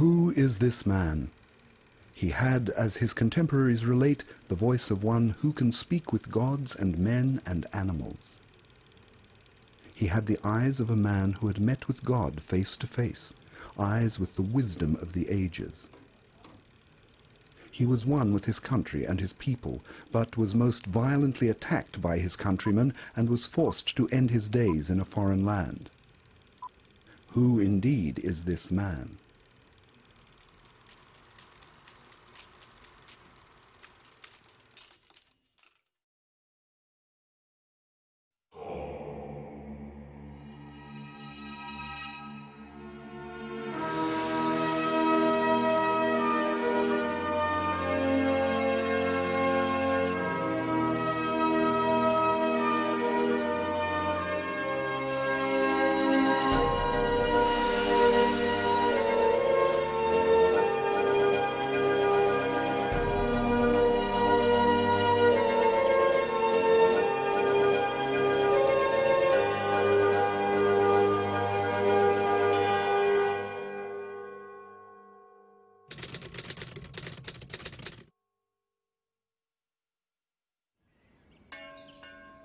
Who is this man? He had, as his contemporaries relate, the voice of one who can speak with gods and men and animals. He had the eyes of a man who had met with God face to face, eyes with the wisdom of the ages. He was one with his country and his people, but was most violently attacked by his countrymen and was forced to end his days in a foreign land. Who indeed is this man?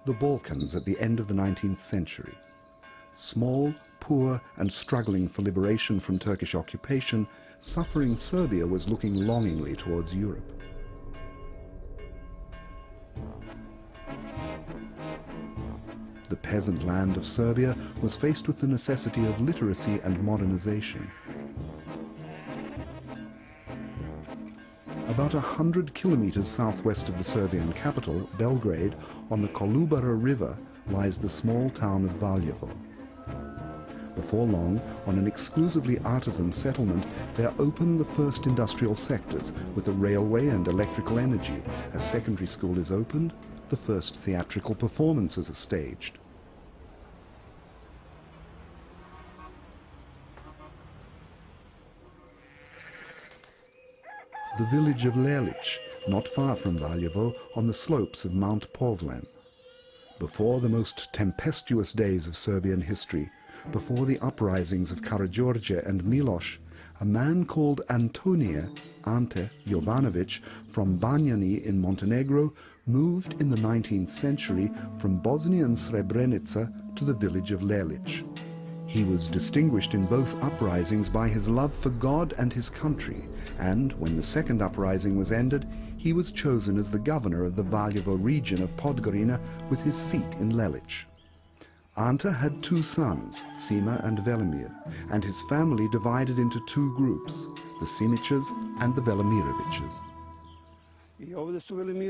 The Balkans at the end of the 19th century. Small, poor and struggling for liberation from Turkish occupation, suffering Serbia was looking longingly towards Europe. The peasant land of Serbia was faced with the necessity of literacy and modernization. About 100 kilometers southwest of the Serbian capital, Belgrade, on the Kolubara River, lies the small town of Valjevo. Before long, on an exclusively artisan settlement, there open the first industrial sectors, with a railway and electrical energy. A secondary school is opened, the first theatrical performances are staged. The village of Lelic, not far from Valjevo, on the slopes of Mount Povlen. Before the most tempestuous days of Serbian history, before the uprisings of Karađorđe and Miloš, a man called Ante Jovanović, from Banjani in Montenegro, moved in the 19th century from Bosnian Srebrenica to the village of Lelic. He was distinguished in both uprisings by his love for God and his country, and when the second uprising was ended, he was chosen as the governor of the Valjevo region of Podgorina with his seat in Lelic. Ante had two sons, Sima and Velimir, and his family divided into two groups, the Simićes and the Velimirovićes.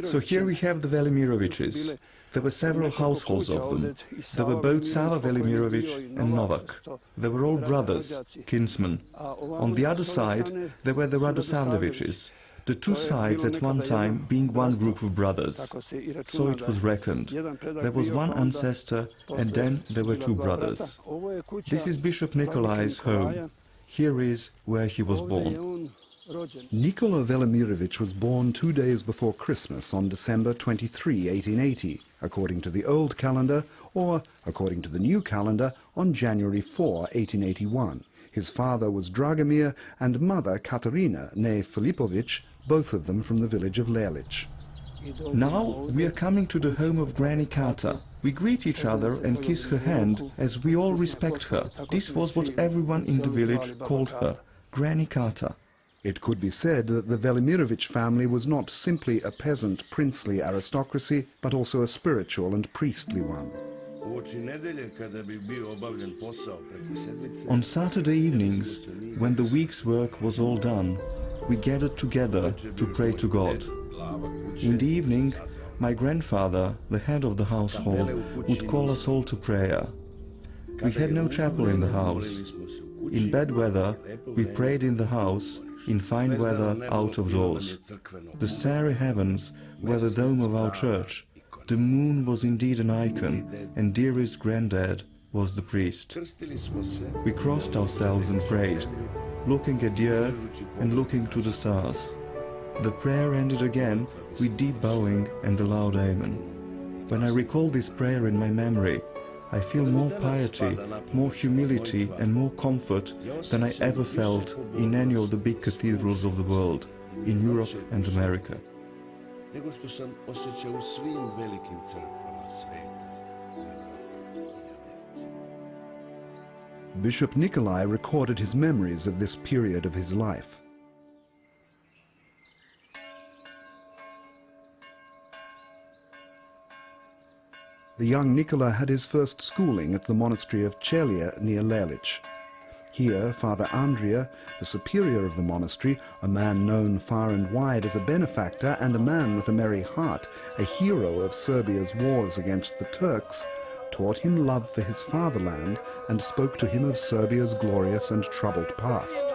So here we have the Velimirovićes. There were several households of them. There were both Sava Velimirović and Novak. They were all brothers, kinsmen. On the other side, there were the Radosavljevićes, the two sides at one time being one group of brothers. So it was reckoned. There was one ancestor, and then there were two brothers. This is Bishop Nikolai's home. Here is where he was born. Nikola Velimirović was born 2 days before Christmas on December 23, 1880, according to the old calendar, or, according to the new calendar, on January 4, 1881. His father was Dragomir and mother Katarina, née Filipović, both of them from the village of Lelic. Now we are coming to the home of Granny Kata. We greet each other and kiss her hand as we all respect her. This was what everyone in the village called her, Granny Kata. It could be said that the Velimirović family was not simply a peasant princely aristocracy, but also a spiritual and priestly one. On Saturday evenings, when the week's work was all done, we gathered together to pray to God. In the evening, my grandfather, the head of the household, would call us all to prayer. We had no chapel in the house. In bad weather, we prayed in the house, in fine weather out of doors. The starry heavens were the dome of our church. The moon was indeed an icon, and dearest granddad was the priest. We crossed ourselves and prayed, looking at the earth and looking to the stars. The prayer ended again with deep bowing and a loud amen. When I recall this prayer in my memory, I feel more piety, more humility and more comfort than I ever felt in any of the big cathedrals of the world, in Europe and America. Bishop Nikolai recorded his memories of this period of his life. The young Nikola had his first schooling at the monastery of Chelia near Lelic. Here, Father Andrea, the superior of the monastery, a man known far and wide as a benefactor and a man with a merry heart, a hero of Serbia's wars against the Turks, taught him love for his fatherland and spoke to him of Serbia's glorious and troubled past.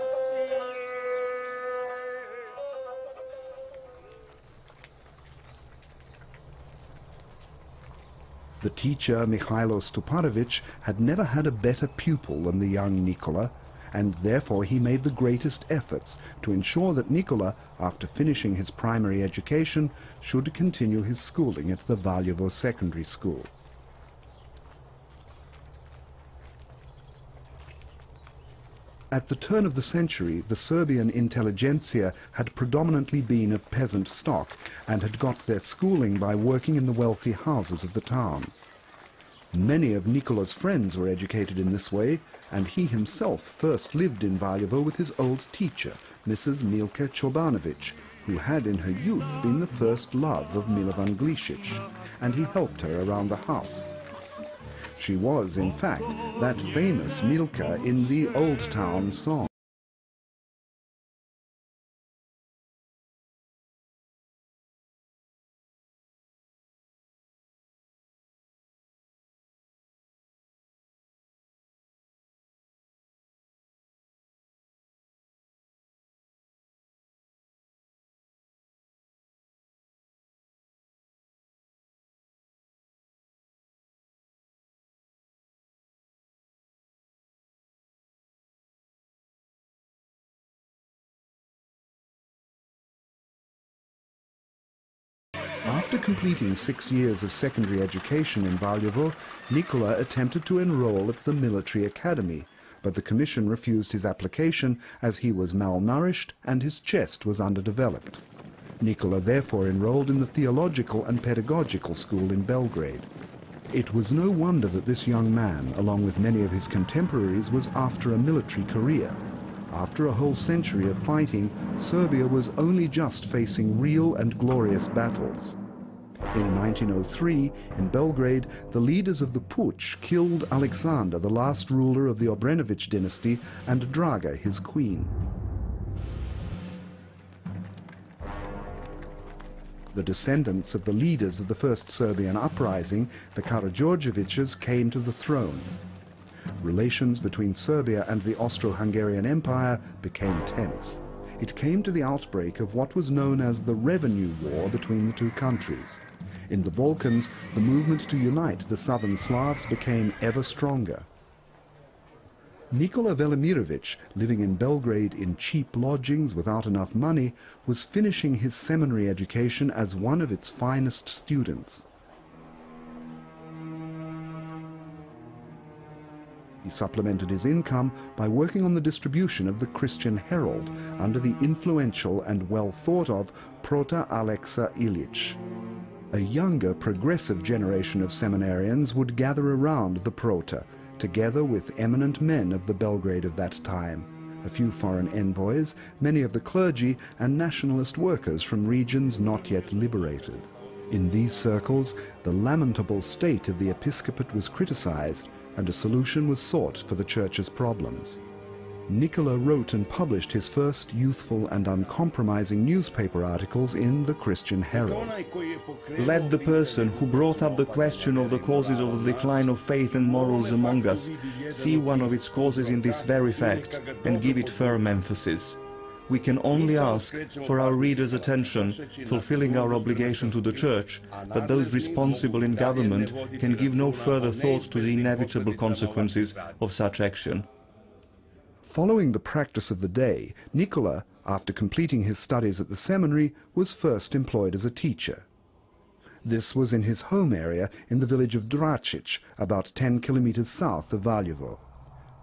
The teacher, Mihailo Stuparevic, had never had a better pupil than the young Nikola, and therefore he made the greatest efforts to ensure that Nikola, after finishing his primary education, should continue his schooling at the Valjevo Secondary School. At the turn of the century, the Serbian intelligentsia had predominantly been of peasant stock and had got their schooling by working in the wealthy houses of the town. Many of Nikola's friends were educated in this way, and he himself first lived in Valjevo with his old teacher, Mrs. Milka Chobanovic, who had in her youth been the first love of Milovan Glisic, and he helped her around the house. She was, in fact, that famous Milka in the Old Town song. After completing 6 years of secondary education in Valjevo, Nikola attempted to enroll at the military academy, but the commission refused his application as he was malnourished and his chest was underdeveloped. Nikola therefore enrolled in the theological and pedagogical school in Belgrade. It was no wonder that this young man, along with many of his contemporaries, was after a military career. After a whole century of fighting, Serbia was only just facing real and glorious battles. In 1903, in Belgrade, the leaders of the Putsch killed Alexander, the last ruler of the Obrenović dynasty, and Draga, his queen. The descendants of the leaders of the first Serbian uprising, the Karađorđevićes, came to the throne. Relations between Serbia and the Austro-Hungarian Empire became tense. It came to the outbreak of what was known as the revenue war between the two countries. In the Balkans, the movement to unite the southern Slavs became ever stronger. Nikola Velimirović, living in Belgrade in cheap lodgings without enough money, was finishing his seminary education as one of its finest students. He supplemented his income by working on the distribution of the Christian Herald under the influential and well-thought-of Prota Alexa Ilić. A younger, progressive generation of seminarians would gather around the Prota, together with eminent men of the Belgrade of that time, a few foreign envoys, many of the clergy, and nationalist workers from regions not yet liberated. In these circles, the lamentable state of the episcopate was criticized, and a solution was sought for the Church's problems. Nikola wrote and published his first youthful and uncompromising newspaper articles in the Christian Herald. Let the person who brought up the question of the causes of the decline of faith and morals among us see one of its causes in this very fact and give it firm emphasis. We can only ask for our readers' attention, fulfilling our obligation to the Church, but those responsible in government can give no further thought to the inevitable consequences of such action. Following the practice of the day, Nikola, after completing his studies at the seminary, was first employed as a teacher. This was in his home area in the village of Dračić, about 10 kilometers south of Valjevo.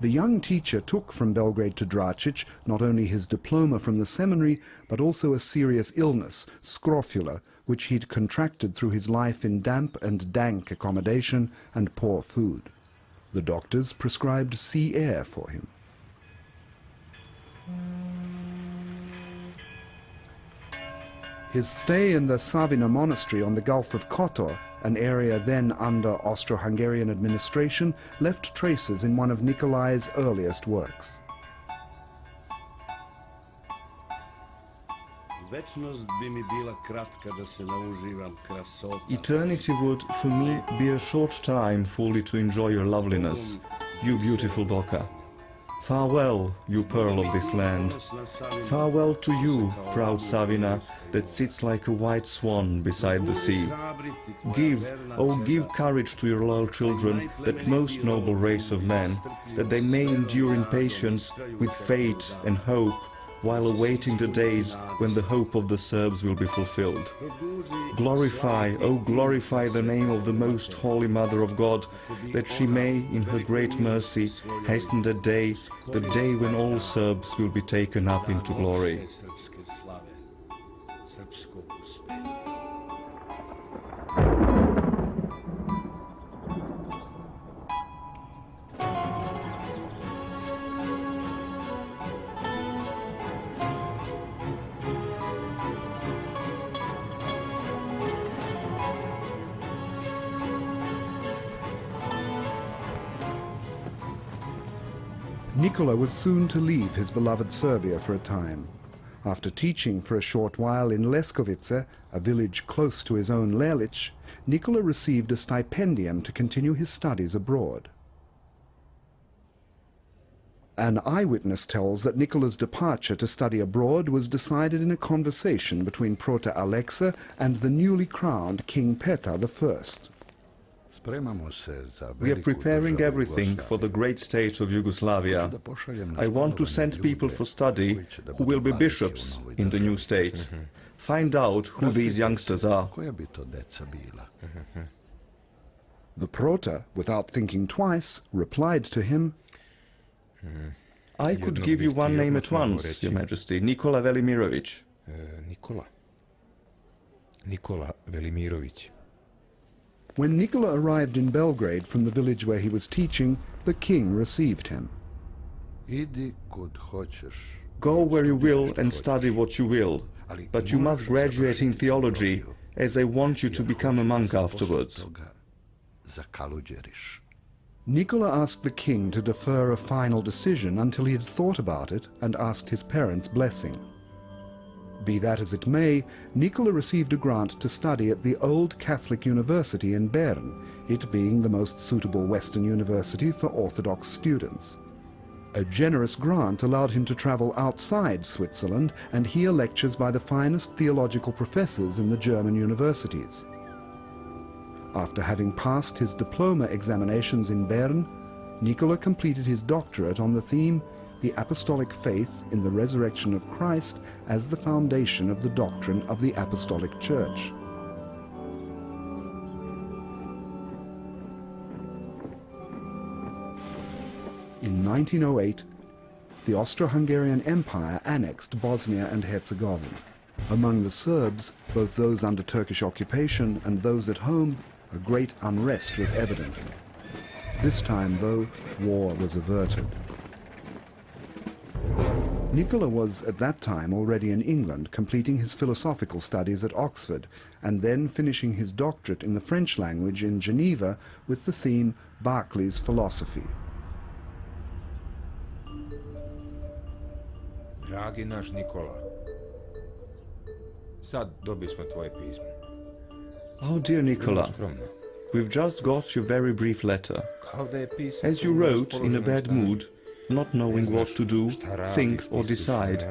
The young teacher took from Belgrade to Dračić not only his diploma from the seminary, but also a serious illness, scrofula, which he'd contracted through his life in damp and dank accommodation and poor food. The doctors prescribed sea air for him. His stay in the Savina monastery on the Gulf of Kotor, an area then under Austro-Hungarian administration, left traces in one of Nikolai's earliest works. Eternity would, for me, be a short time fully to enjoy your loveliness, you beautiful Boca. Farewell, you pearl of this land. Farewell to you, proud Savina, that sits like a white swan beside the sea. Give, oh give courage to your loyal children, that most noble race of men, that they may endure in patience with faith and hope, while awaiting the days when the hope of the Serbs will be fulfilled. Glorify, oh glorify the name of the most holy Mother of God, that she may, in her great mercy, hasten the day when all Serbs will be taken up into glory. Nikola was soon to leave his beloved Serbia for a time. After teaching for a short while in Leskovice, a village close to his own Lelić, Nikola received a stipendium to continue his studies abroad. An eyewitness tells that Nikola's departure to study abroad was decided in a conversation between Prote Alexa and the newly crowned King Petar I. We are preparing everything for the great state of Yugoslavia. I want to send people for study who will be bishops in the new state. Find out who these youngsters are. The Prote, without thinking twice, replied to him, I could give you one name at once, Your Majesty, Nikola Velimirovitch. Nikola Velimirovitch. When Nikola arrived in Belgrade from the village where he was teaching, the king received him. Go where you will and study what you will, but you must graduate in theology, as I want you to become a monk afterwards. Nikola asked the king to defer a final decision until he had thought about it and asked his parents' blessing. Be that as it may, Nikola received a grant to study at the Old Catholic University in Bern, it being the most suitable Western university for Orthodox students. A generous grant allowed him to travel outside Switzerland and hear lectures by the finest theological professors in the German universities. After having passed his diploma examinations in Bern, Nikola completed his doctorate on the theme The Apostolic Faith in the Resurrection of Christ as the Foundation of the Doctrine of the Apostolic Church. In 1908, the Austro-Hungarian Empire annexed Bosnia and Herzegovina. Among the Serbs, both those under Turkish occupation and those at home, a great unrest was evident. This time, though, war was averted. Nikola was at that time already in England, completing his philosophical studies at Oxford, and then finishing his doctorate in the French language in Geneva with the theme Berkeley's Philosophy. Dragi naš Nikola, sad dobismo tvoje pismo. Oh dear Nikola, we've just got your very brief letter. As you wrote, in a bad mood, not knowing what to do, think or decide,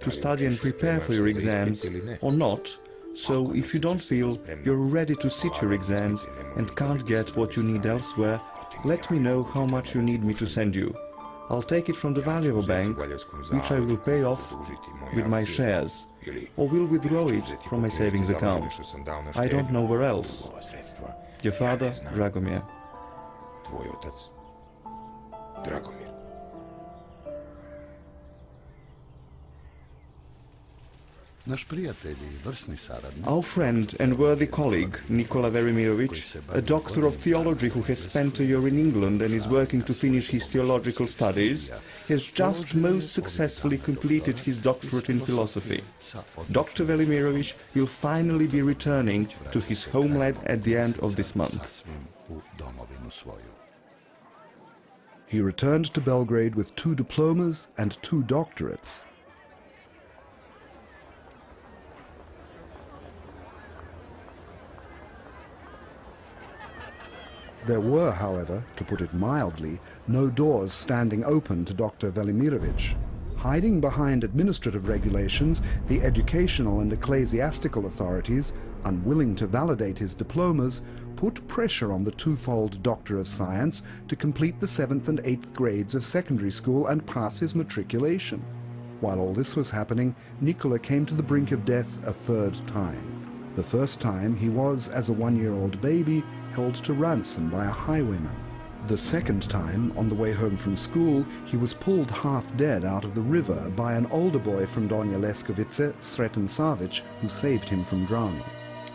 to study and prepare for your exams or not, so if you don't feel you're ready to sit your exams and can't get what you need elsewhere, let me know how much you need me to send you. I'll take it from the valuable bank, which I will pay off with my shares, or will withdraw it from my savings account. I don't know where else. Your father, Dragomir. Tvoj otac, Dragomir. Our friend and worthy colleague, Nikola Velimirovitch, a doctor of theology who has spent a year in England and is working to finish his theological studies, has just most successfully completed his doctorate in philosophy. Dr. Velimirovitch will finally be returning to his homeland at the end of this month. He returned to Belgrade with 2 diplomas and 2 doctorates. There were, however, to put it mildly, no doors standing open to Dr. Velimirovitch. Hiding behind administrative regulations, the educational and ecclesiastical authorities, unwilling to validate his diplomas, put pressure on the twofold Doctor of Science to complete the 7th and 8th grades of secondary school and pass his matriculation. While all this was happening, Nikola came to the brink of death a 3rd time. The first time he was, as a 1-year-old baby, held to ransom by a highwayman. The 2nd time, on the way home from school, he was pulled half dead out of the river by an older boy from Donja Leskovice, Sreten Savic, who saved him from drowning.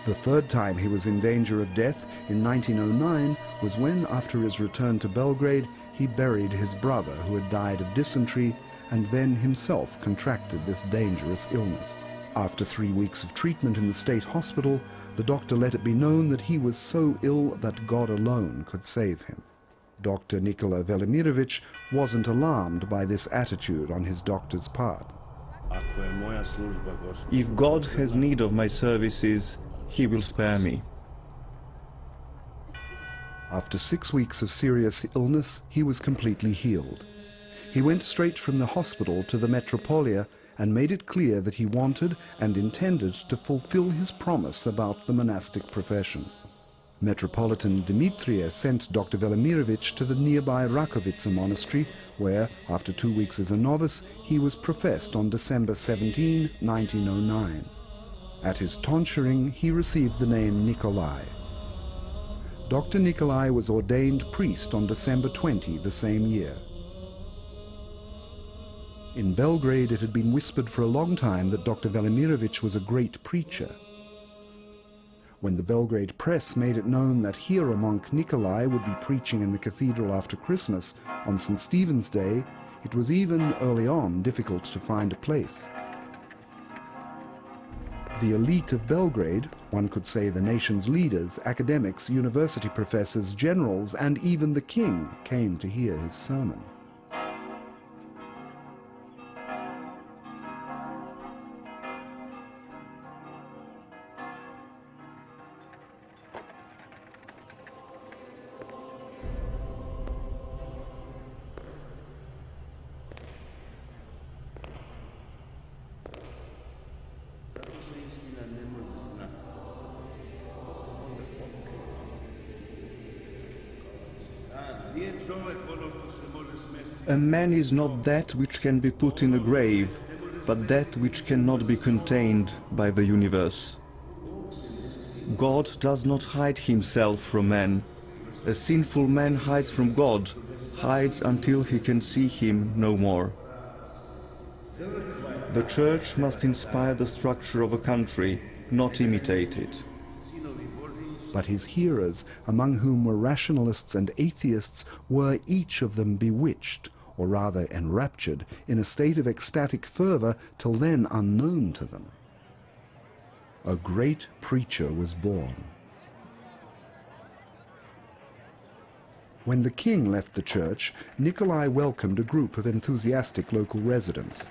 The 3rd time he was in danger of death, in 1909, was when, after his return to Belgrade, he buried his brother who had died of dysentery and then himself contracted this dangerous illness. After 3 weeks of treatment in the state hospital, the doctor let it be known that he was so ill that God alone could save him. Dr. Nikola Velimirovitch wasn't alarmed by this attitude on his doctor's part. If God has need of my services, he will spare me. After 6 weeks of serious illness, he was completely healed. He went straight from the hospital to the Metropolia and made it clear that he wanted and intended to fulfill his promise about the monastic profession. Metropolitan Demetria sent Dr. Velimirovitch to the nearby Rakovica monastery, where, after 2 weeks as a novice, he was professed on December 17, 1909. At his tonsuring, he received the name Nikolai. Dr. Nikolai was ordained priest on December 20 the same year. In Belgrade, it had been whispered for a long time that Dr. Velimirovitch was a great preacher. When the Belgrade press made it known that here a monk Nikolai would be preaching in the cathedral after Christmas on St. Stephen's Day, it was even early on difficult to find a place. The elite of Belgrade, one could say the nation's leaders, academics, university professors, generals, and even the king came to hear his sermon. A man is not that which can be put in a grave, but that which cannot be contained by the universe. God does not hide himself from man. A sinful man hides from God, hides until he can see him no more. The Church must inspire the structure of a country, not imitate it. But his hearers, among whom were rationalists and atheists, were each of them bewitched, or rather enraptured, in a state of ecstatic fervor till then unknown to them. A great preacher was born. When the king left the church, Nikolai welcomed a group of enthusiastic local residents.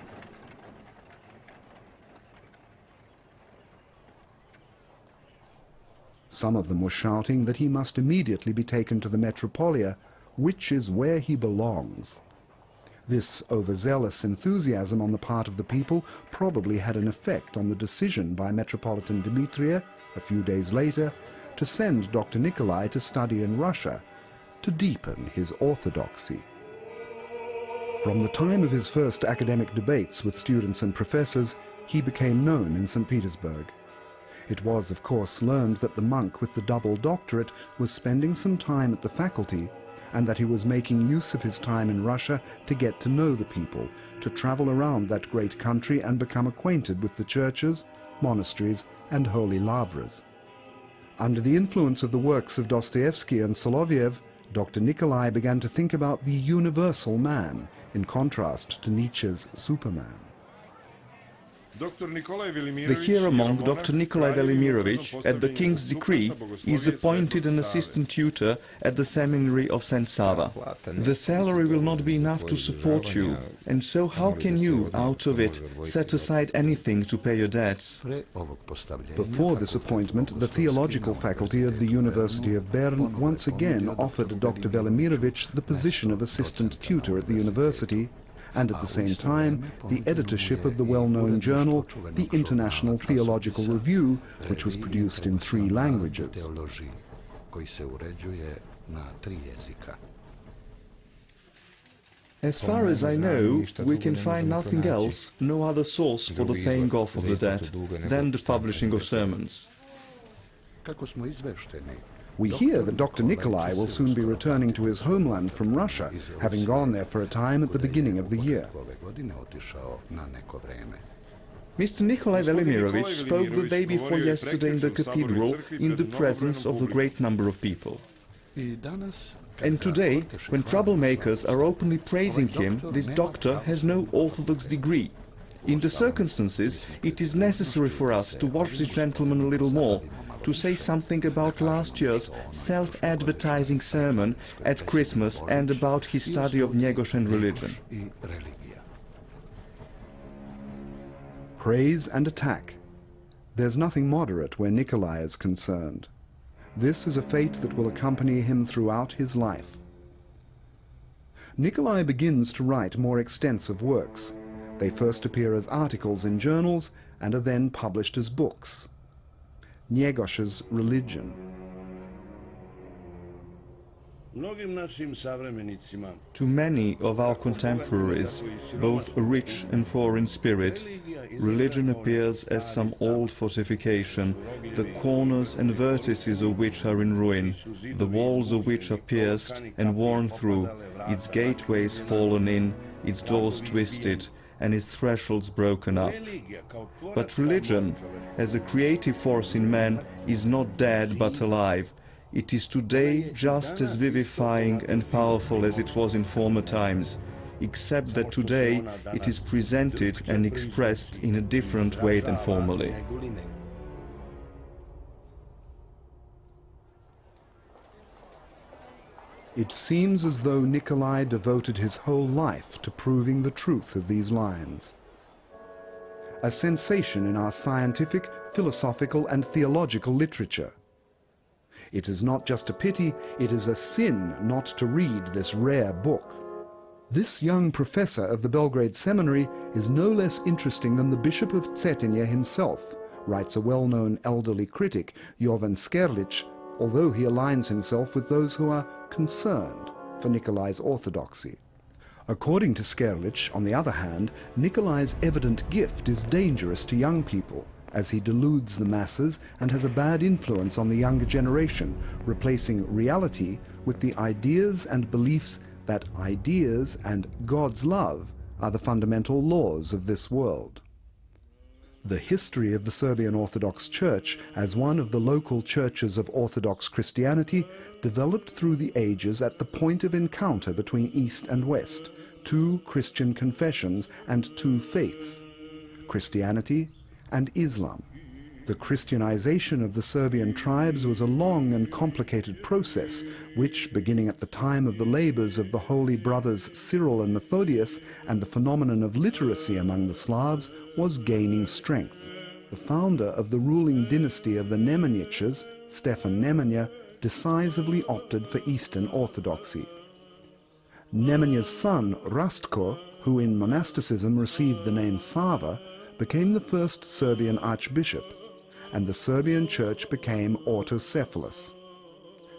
Some of them were shouting that he must immediately be taken to the Metropolia, which is where he belongs. This overzealous enthusiasm on the part of the people probably had an effect on the decision by Metropolitan Demetria, a few days later, to send Dr. Nikolai to study in Russia, to deepen his orthodoxy. From the time of his first academic debates with students and professors, he became known in St. Petersburg. It was, of course, learned that the monk with the double doctorate was spending some time at the faculty, and that he was making use of his time in Russia to get to know the people, to travel around that great country and become acquainted with the churches, monasteries, and holy lavras. Under the influence of the works of Dostoevsky and Soloviev, Dr. Nikolai began to think about the universal man, in contrast to Nietzsche's Superman. The hero monk Dr. Nikolai Velimirowitz, at the king's decree, is appointed an assistant tutor at the seminary of St. Sava. The salary will not be enough to support you, and so how can you, out of it, set aside anything to pay your debts? Before this appointment, the theological faculty of the University of Bern once again offered Dr. Velimirowitz the position of assistant tutor at the university, and at the same time the editorship of the well-known journal, the International Theological Review, which was produced in 3 languages. As far as I know, we can find nothing else, no other source for the paying off of the debt, than the publishing of sermons. We hear that Dr. Nikolai will soon be returning to his homeland from Russia, having gone there for a time at the beginning of the year. Mr. Nikolai Velimirowitz spoke the day before yesterday in the cathedral in the presence of a great number of people. And today, when troublemakers are openly praising him, this doctor has no orthodox degree. In the circumstances, it is necessary for us to watch this gentleman a little more, to say something about last year's self-advertising sermon at Christmas and about his study of Njegoš and religion. Praise and attack. There's nothing moderate where Nikolai is concerned. This is a fate that will accompany him throughout his life. Nikolai begins to write more extensive works. They first appear as articles in journals and are then published as books. Njegoš's religion. To many of our contemporaries, both rich and poor in spirit, religion appears as some old fortification, the corners and vertices of which are in ruin, the walls of which are pierced and worn through, its gateways fallen in, its doors twisted, and its thresholds broken up. But religion, as a creative force in man, is not dead but alive. It is today just as vivifying and powerful as it was in former times, except that today it is presented and expressed in a different way than formerly. It seems as though Nikolai devoted his whole life to proving the truth of these lines. A sensation in our scientific, philosophical and theological literature. It is not just a pity, it is a sin not to read this rare book. This young professor of the Belgrade Seminary is no less interesting than the Bishop of Cetinje himself, writes a well-known elderly critic, Jovan Skerlic, although he aligns himself with those who are concerned for Nikolai's orthodoxy. According to Skerlic, on the other hand, Nikolai's evident gift is dangerous to young people, as he deludes the masses and has a bad influence on the younger generation, replacing reality with the ideas and beliefs that ideas and God's love are the fundamental laws of this world. The history of the Serbian Orthodox Church as one of the local churches of Orthodox Christianity developed through the ages at the point of encounter between East and West, 2 Christian confessions and 2 faiths, Christianity and Islam. The Christianization of the Serbian tribes was a long and complicated process which, beginning at the time of the labors of the holy brothers Cyril and Methodius and the phenomenon of literacy among the Slavs, was gaining strength. The founder of the ruling dynasty of the Nemanjićes, Stefan Nemanja, decisively opted for Eastern Orthodoxy. Nemanja's son, Rastko, who in monasticism received the name Sava, became the first Serbian archbishop, and the Serbian church became autocephalous.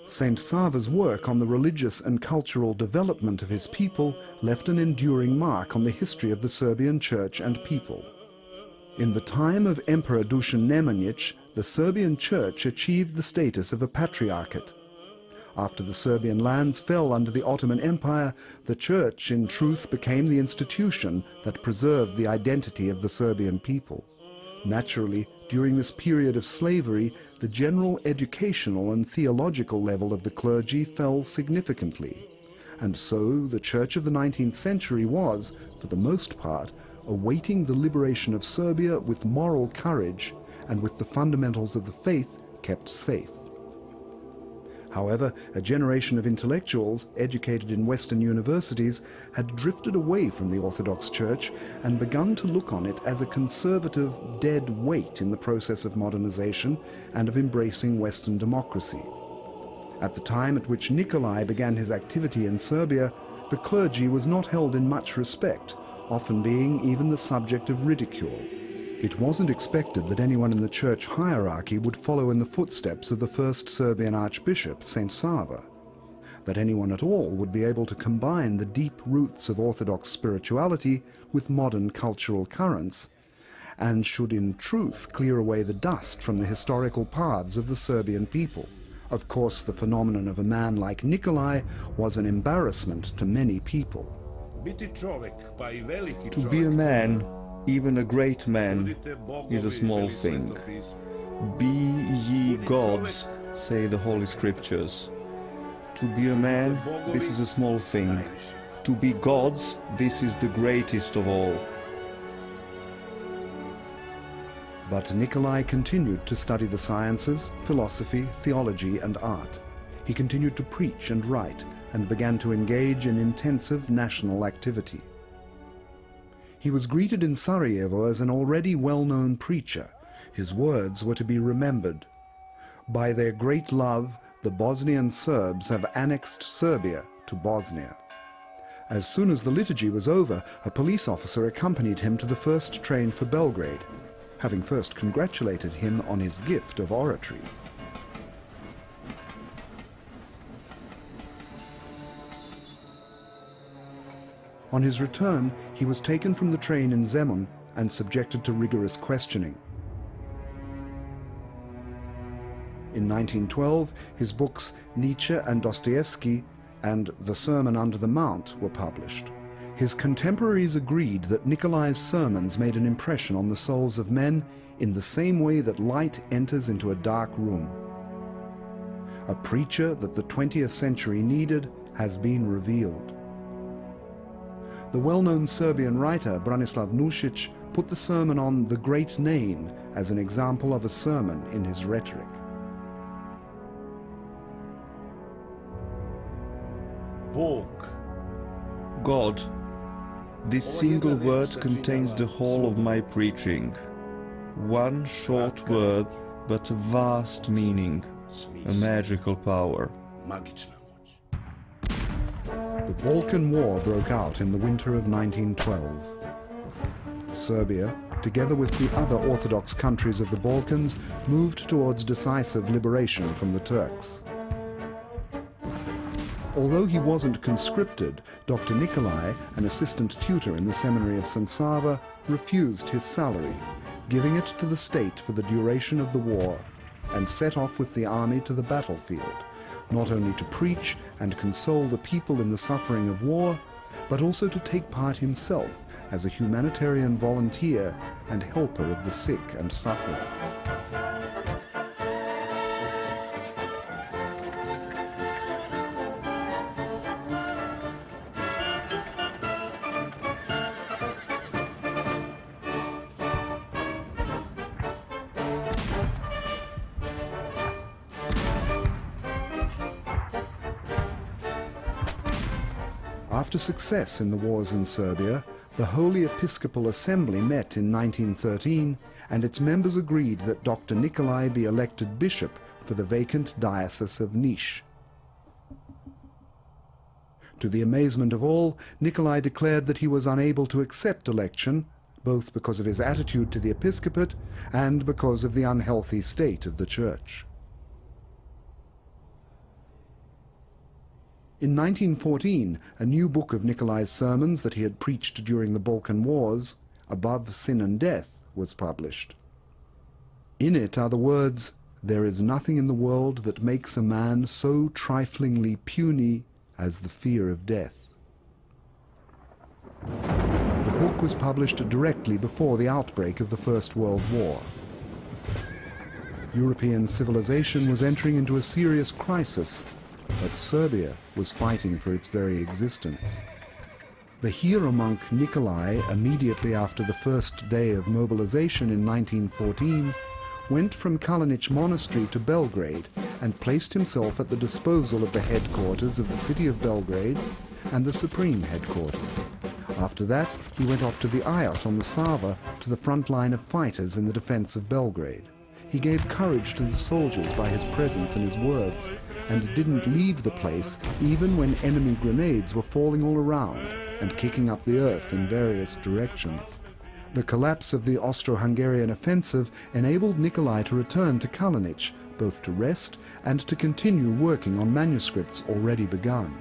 Saint Sava's work on the religious and cultural development of his people left an enduring mark on the history of the Serbian church and people. In the time of Emperor Dušan Nemanjić, the Serbian church achieved the status of a patriarchate. After the Serbian lands fell under the Ottoman Empire, the church in truth became the institution that preserved the identity of the Serbian people. Naturally, during this period of slavery, the general educational and theological level of the clergy fell significantly. And so the church of the 19th century was, for the most part, awaiting the liberation of Serbia with moral courage and with the fundamentals of the faith kept safe. However, a generation of intellectuals educated in Western universities had drifted away from the Orthodox Church and begun to look on it as a conservative dead weight in the process of modernization and of embracing Western democracy. At the time at which Nikolai began his activity in Serbia, the clergy was not held in much respect, often being even the subject of ridicule. It wasn't expected that anyone in the church hierarchy would follow in the footsteps of the first Serbian archbishop, Saint Sava, that anyone at all would be able to combine the deep roots of Orthodox spirituality with modern cultural currents, and should in truth clear away the dust from the historical paths of the Serbian people. Of course, the phenomenon of a man like Nikolai was an embarrassment to many people. To be a man, even a great man, is a small thing. Be ye gods, say the Holy Scriptures. To be a man, this is a small thing. To be gods, this is the greatest of all. But Nikolai continued to study the sciences, philosophy, theology, and art. He continued to preach and write, and began to engage in intensive national activity. He was greeted in Sarajevo as an already well-known preacher. His words were to be remembered. By their great love, the Bosnian Serbs have annexed Serbia to Bosnia. As soon as the liturgy was over, a police officer accompanied him to the first train for Belgrade, having first congratulated him on his gift of oratory. On his return, he was taken from the train in Zemun and subjected to rigorous questioning. In 1912, his books Nietzsche and Dostoevsky and The Sermon Under the Mount were published. His contemporaries agreed that Nikolai's sermons made an impression on the souls of men in the same way that light enters into a dark room. A preacher that the 20th century needed has been revealed. The well-known Serbian writer Branislav Nušić put the sermon on The Great Name as an example of a sermon in his rhetoric. God. This single word contains the whole of my preaching. One short word, but a vast meaning, a magical power. The Balkan War broke out in the winter of 1912. Serbia, together with the other Orthodox countries of the Balkans, moved towards decisive liberation from the Turks. Although he wasn't conscripted, Dr. Nikolai, an assistant tutor in the seminary of St. Sava, refused his salary, giving it to the state for the duration of the war, and set off with the army to the battlefield, not only to preach and console the people in the suffering of war, but also to take part himself as a humanitarian volunteer and helper of the sick and suffering. After success in the wars in Serbia, the Holy Episcopal Assembly met in 1913, and its members agreed that Dr. Nikolai be elected bishop for the vacant diocese of Niš. To the amazement of all, Nikolai declared that he was unable to accept election, both because of his attitude to the episcopate and because of the unhealthy state of the church. In 1914, a new book of Nikolai's sermons that he had preached during the Balkan Wars, Above Sin and Death, was published. In it are the words, "There is nothing in the world that makes a man so triflingly puny as the fear of death." The book was published directly before the outbreak of the First World War. European civilization was entering into a serious crisis, but Serbia was fighting for its very existence. The hero monk Nikolai, immediately after the first day of mobilization in 1914, went from Kalinic Monastery to Belgrade and placed himself at the disposal of the headquarters of the city of Belgrade and the supreme headquarters. After that, he went off to the Ayot on the Sava to the front line of fighters in the defense of Belgrade. He gave courage to the soldiers by his presence and his words, and didn't leave the place even when enemy grenades were falling all around and kicking up the earth in various directions. The collapse of the Austro-Hungarian offensive enabled Nikolai to return to Kalinic, both to rest and to continue working on manuscripts already begun.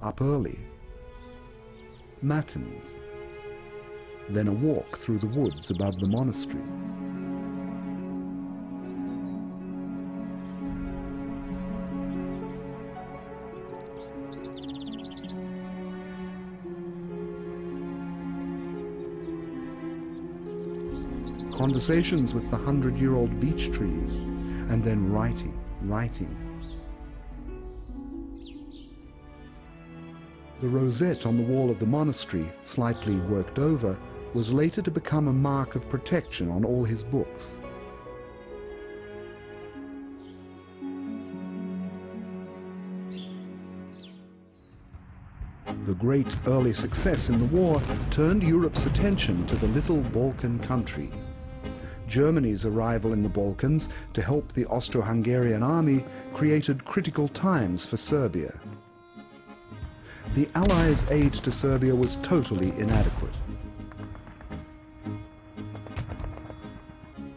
Up early, matins, then a walk through the woods above the monastery. Conversations with the 100-year-old beech trees, and then writing. The rosette on the wall of the monastery, slightly worked over, was later to become a mark of protection on all his books. The great early success in the war turned Europe's attention to the little Balkan country. Germany's arrival in the Balkans to help the Austro-Hungarian army created critical times for Serbia. The Allies' aid to Serbia was totally inadequate.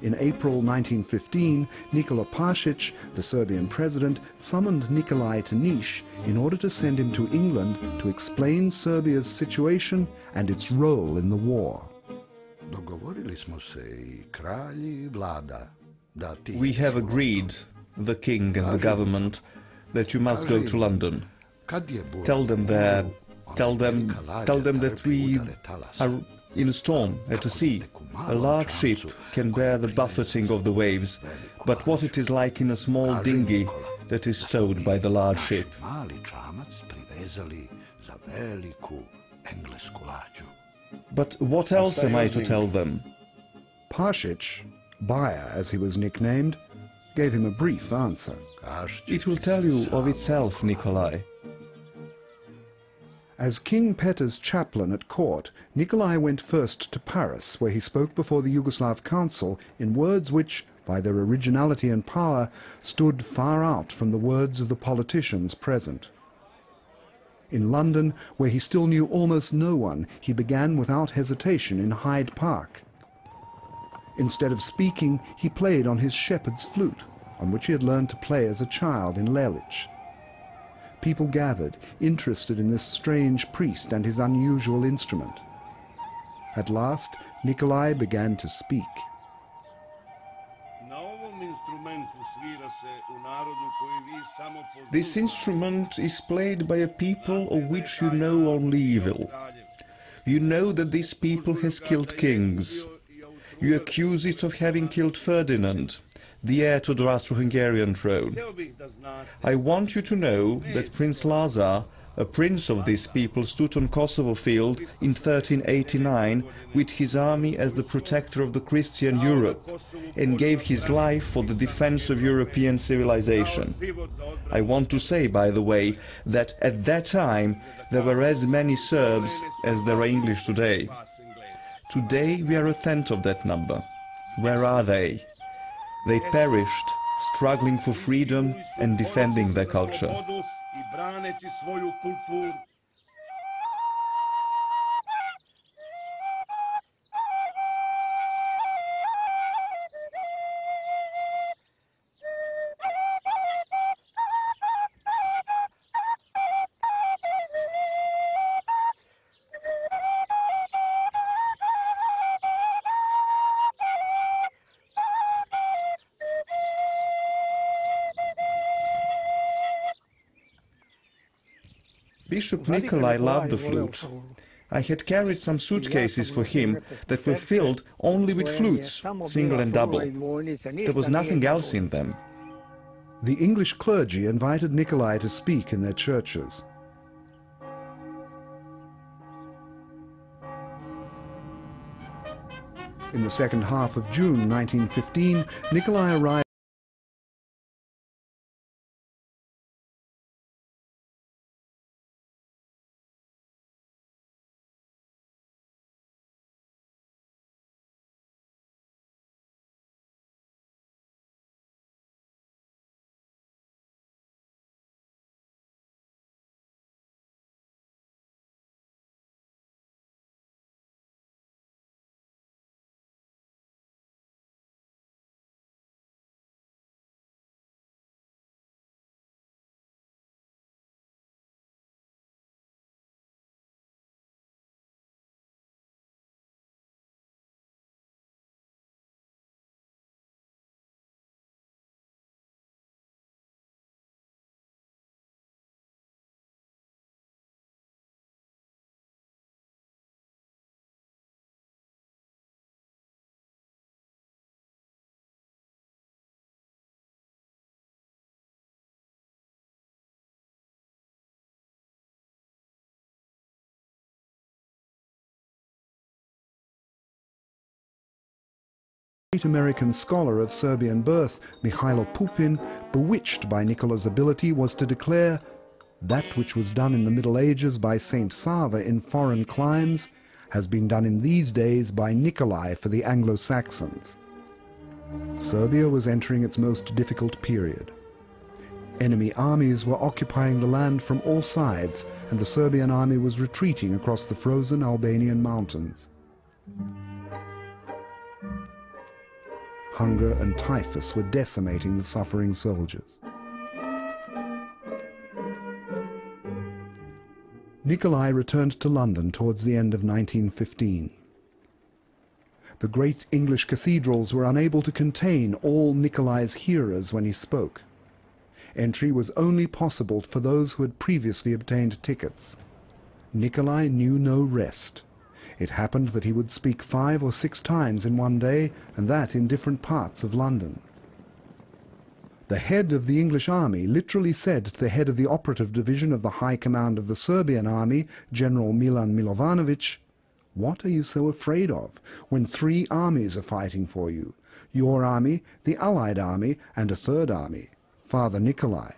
In April 1915, Nikola Pašić, the Serbian president, summoned Nikolai to Niš in order to send him to England to explain Serbia's situation and its role in the war. We have agreed, the king and the government, that you must go to London. Tell them that we are in a storm at a sea. A large ship can bear the buffeting of the waves, but what it is like in a small dinghy that is towed by the large ship. But what else am I to tell them? Pašić, Baja as he was nicknamed, gave him a brief answer. It will tell you of itself, Nikolai. As King Peter's chaplain at court, Nikolai went first to Paris, where he spoke before the Yugoslav Council in words which, by their originality and power, stood far out from the words of the politicians present. In London, where he still knew almost no one, he began without hesitation in Hyde Park. Instead of speaking, he played on his shepherd's flute, on which he had learned to play as a child in Lelic. People gathered, interested in this strange priest and his unusual instrument. At last, Nikolai began to speak. This instrument is played by a people of which you know only evil. You know that this people has killed kings. You accuse it of having killed Ferdinand, the heir to the Austro-Hungarian throne. I want you to know that Prince Lazar, a prince of this people, stood on Kosovo field in 1389 with his army as the protector of the Christian Europe and gave his life for the defense of European civilization. I want to say, by the way, that at that time there were as many Serbs as there are English today. Today we are a tenth of that number. Where are they? They perished, struggling for freedom and defending their culture. i braneći svoju kulturu. Bishop Nikolai loved the flute. I had carried some suitcases for him that were filled only with flutes, single and double. There was nothing else in them. The English clergy invited Nikolai to speak in their churches. In the second half of June 1915, Nikolai arrived great American scholar of Serbian birth, Mihailo Pupin, bewitched by Nikola's ability, was to declare, "That which was done in the Middle Ages by Saint Sava in foreign climes has been done in these days by Nikolai for the Anglo-Saxons." Serbia was entering its most difficult period. Enemy armies were occupying the land from all sides, and the Serbian army was retreating across the frozen Albanian mountains. Hunger and typhus were decimating the suffering soldiers. Nikolai returned to London towards the end of 1915. The great English cathedrals were unable to contain all Nikolai's hearers when he spoke. Entry was only possible for those who had previously obtained tickets. Nikolai knew no rest. It happened that he would speak 5 or 6 times in one day, and that in different parts of London. The head of the English army literally said to the head of the operative division of the High Command of the Serbian army, General Milan Milovanovic, "What are you so afraid of when 3 armies are fighting for you? Your army, the Allied army, and a third army, Father Nikolai."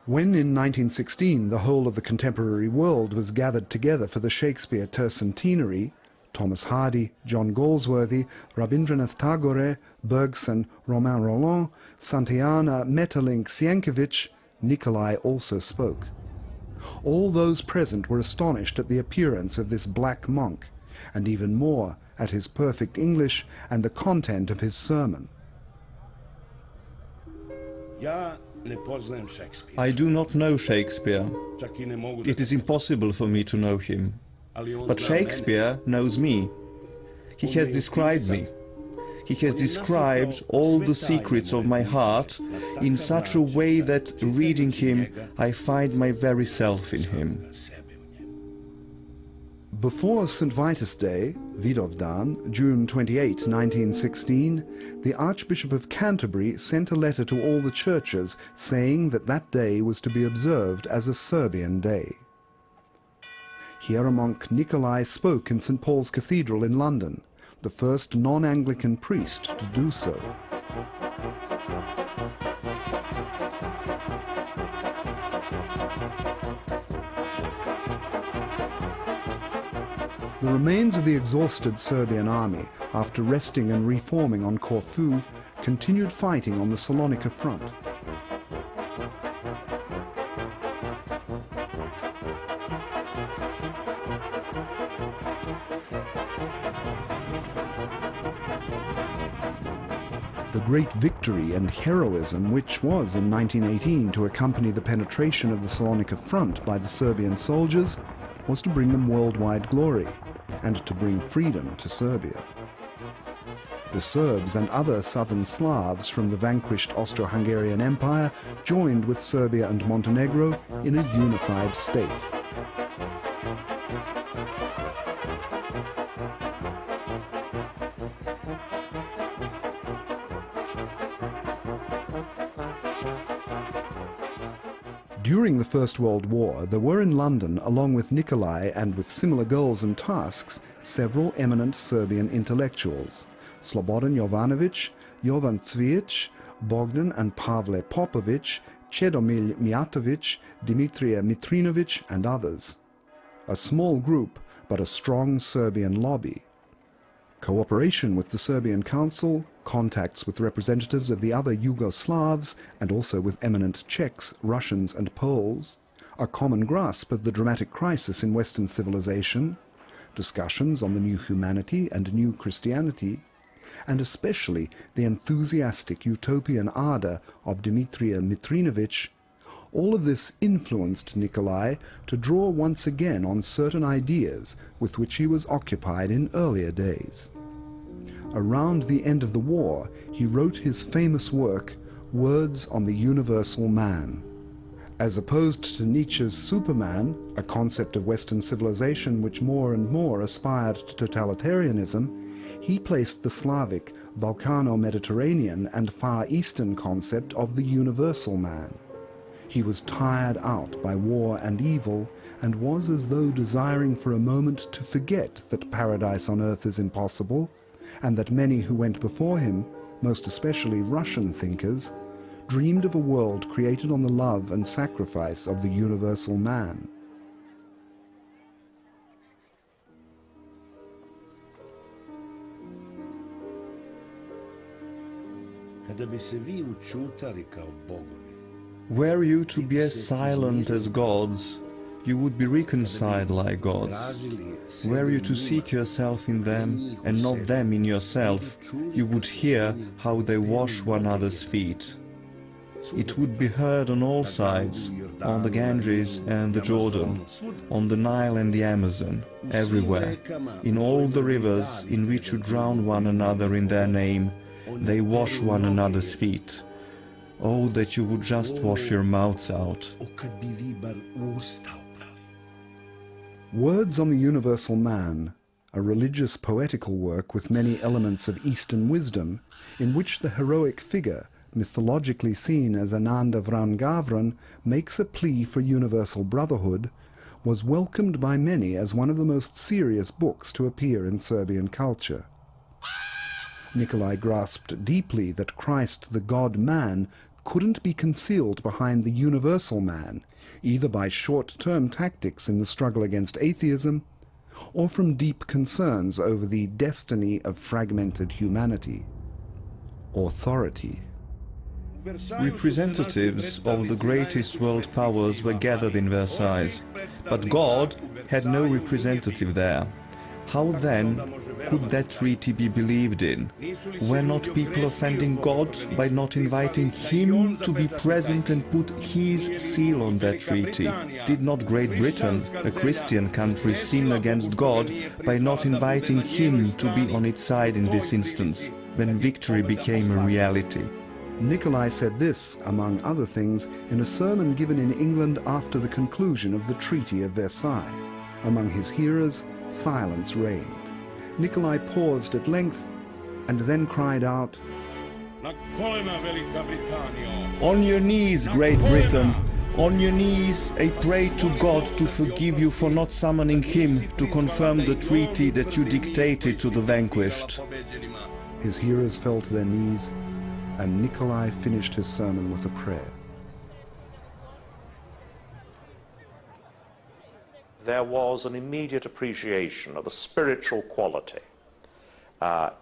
When in 1916 the whole of the contemporary world was gathered together for the Shakespeare tercentenary, Thomas Hardy, John Galsworthy, Rabindranath Tagore, Bergson, Romain Rolland, Santayana, Metterlink, Sienkiewicz, Nikolai also spoke. All those present were astonished at the appearance of this black monk, and even more at his perfect English and the content of his sermon. I do not know Shakespeare. It is impossible for me to know him. But Shakespeare knows me. He has described me. He has described all the secrets of my heart in such a way that, reading him, I find my very self in him. Before St. Vitus Day, Vidovdan, June 28, 1916, the Archbishop of Canterbury sent a letter to all the churches saying that that day was to be observed as a Serbian day. Hieromonk Nikolai spoke in St. Paul's Cathedral in London, the first non-Anglican priest to do so. The remains of the exhausted Serbian army, after resting and reforming on Corfu, continued fighting on the Salonika front. The great victory and heroism which was in 1918 to accompany the penetration of the Salonika front by the Serbian soldiers was to bring them worldwide glory and to bring freedom to Serbia. The Serbs and other southern Slavs from the vanquished Austro-Hungarian Empire joined with Serbia and Montenegro in a unified state. During the First World War, there were in London, along with Nikolai and with similar goals and tasks, several eminent Serbian intellectuals: Slobodan Jovanović, Jovan Cvijić, Bogdan and Pavle Popović, Čedomilj Mijatović, Dimitrije Mitrinović, and others. A small group, but a strong Serbian lobby. Cooperation with the Serbian Council, contacts with representatives of the other Yugoslavs, and also with eminent Czechs, Russians and Poles, a common grasp of the dramatic crisis in Western civilization, discussions on the new humanity and new Christianity, and especially the enthusiastic utopian ardor of Dimitrije Mitrinović, all of this influenced Nikolai to draw once again on certain ideas with which he was occupied in earlier days. Around the end of the war, he wrote his famous work, Words on the Universal Man. As opposed to Nietzsche's Superman, a concept of Western civilization which more and more aspired to totalitarianism, he placed the Slavic, Balkano-Mediterranean and Far Eastern concept of the universal man. He was tired out by war and evil, and was as though desiring for a moment to forget that paradise on earth is impossible, and that many who went before him, most especially Russian thinkers, dreamed of a world created on the love and sacrifice of the universal man. Were you to be as silent as gods, you would be reconciled like gods. Were you to seek yourself in them, and not them in yourself, you would hear how they wash one another's feet. It would be heard on all sides, on the Ganges and the Jordan, on the Nile and the Amazon, everywhere, in all the rivers in which you drown one another in their name, they wash one another's feet. Oh, that you would just wash your mouths out. Words on the Universal Man, a religious poetical work with many elements of Eastern wisdom, in which the heroic figure, mythologically seen as Ananda Vrangavran, makes a plea for universal brotherhood, was welcomed by many as one of the most serious books to appear in Serbian culture. Nikolai grasped deeply that Christ, the God-man, couldn't be concealed behind the universal man, either by short-term tactics in the struggle against atheism, or from deep concerns over the destiny of fragmented humanity. Authority. Representatives of the greatest world powers were gathered in Versailles, but God had no representative there. How then could that treaty be believed in? Were not people offending God by not inviting Him to be present and put His seal on that treaty? Did not Great Britain, a Christian country, sin against God by not inviting Him to be on its side in this instance, when victory became a reality? Nikolai said this, among other things, in a sermon given in England after the conclusion of the Treaty of Versailles. Among his hearers, silence reigned. Nikolai paused at length, and then cried out, "On your knees, Great Britain! On your knees, I pray to God to forgive you for not summoning Him to confirm the treaty that you dictated to the vanquished." His hearers fell to their knees, and Nikolai finished his sermon with a prayer. There was an immediate appreciation of the spiritual quality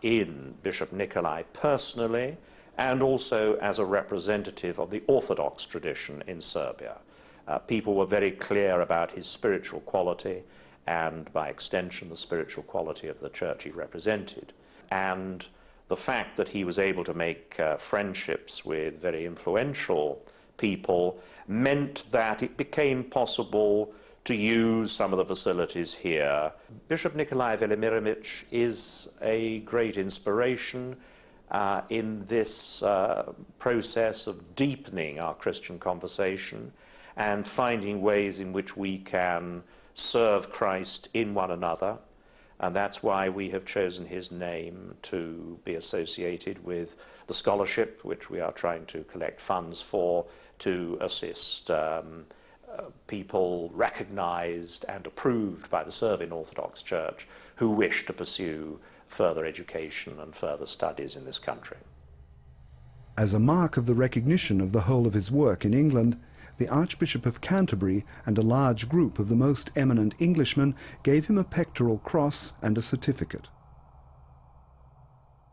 in Bishop Nikolai personally, and also as a representative of the Orthodox tradition in Serbia. People were very clear about his spiritual quality, and by extension the spiritual quality of the church he represented. And the fact that he was able to make friendships with very influential people meant that it became possible to use some of the facilities here. Bishop Nikola Velimirowicz is a great inspiration in this process of deepening our Christian conversation and finding ways in which we can serve Christ in one another. And that's why we have chosen his name to be associated with the scholarship, which we are trying to collect funds for, to assist people recognized and approved by the Serbian Orthodox Church who wish to pursue further education and further studies in this country. As a mark of the recognition of the whole of his work in England, the Archbishop of Canterbury and a large group of the most eminent Englishmen gave him a pectoral cross and a certificate.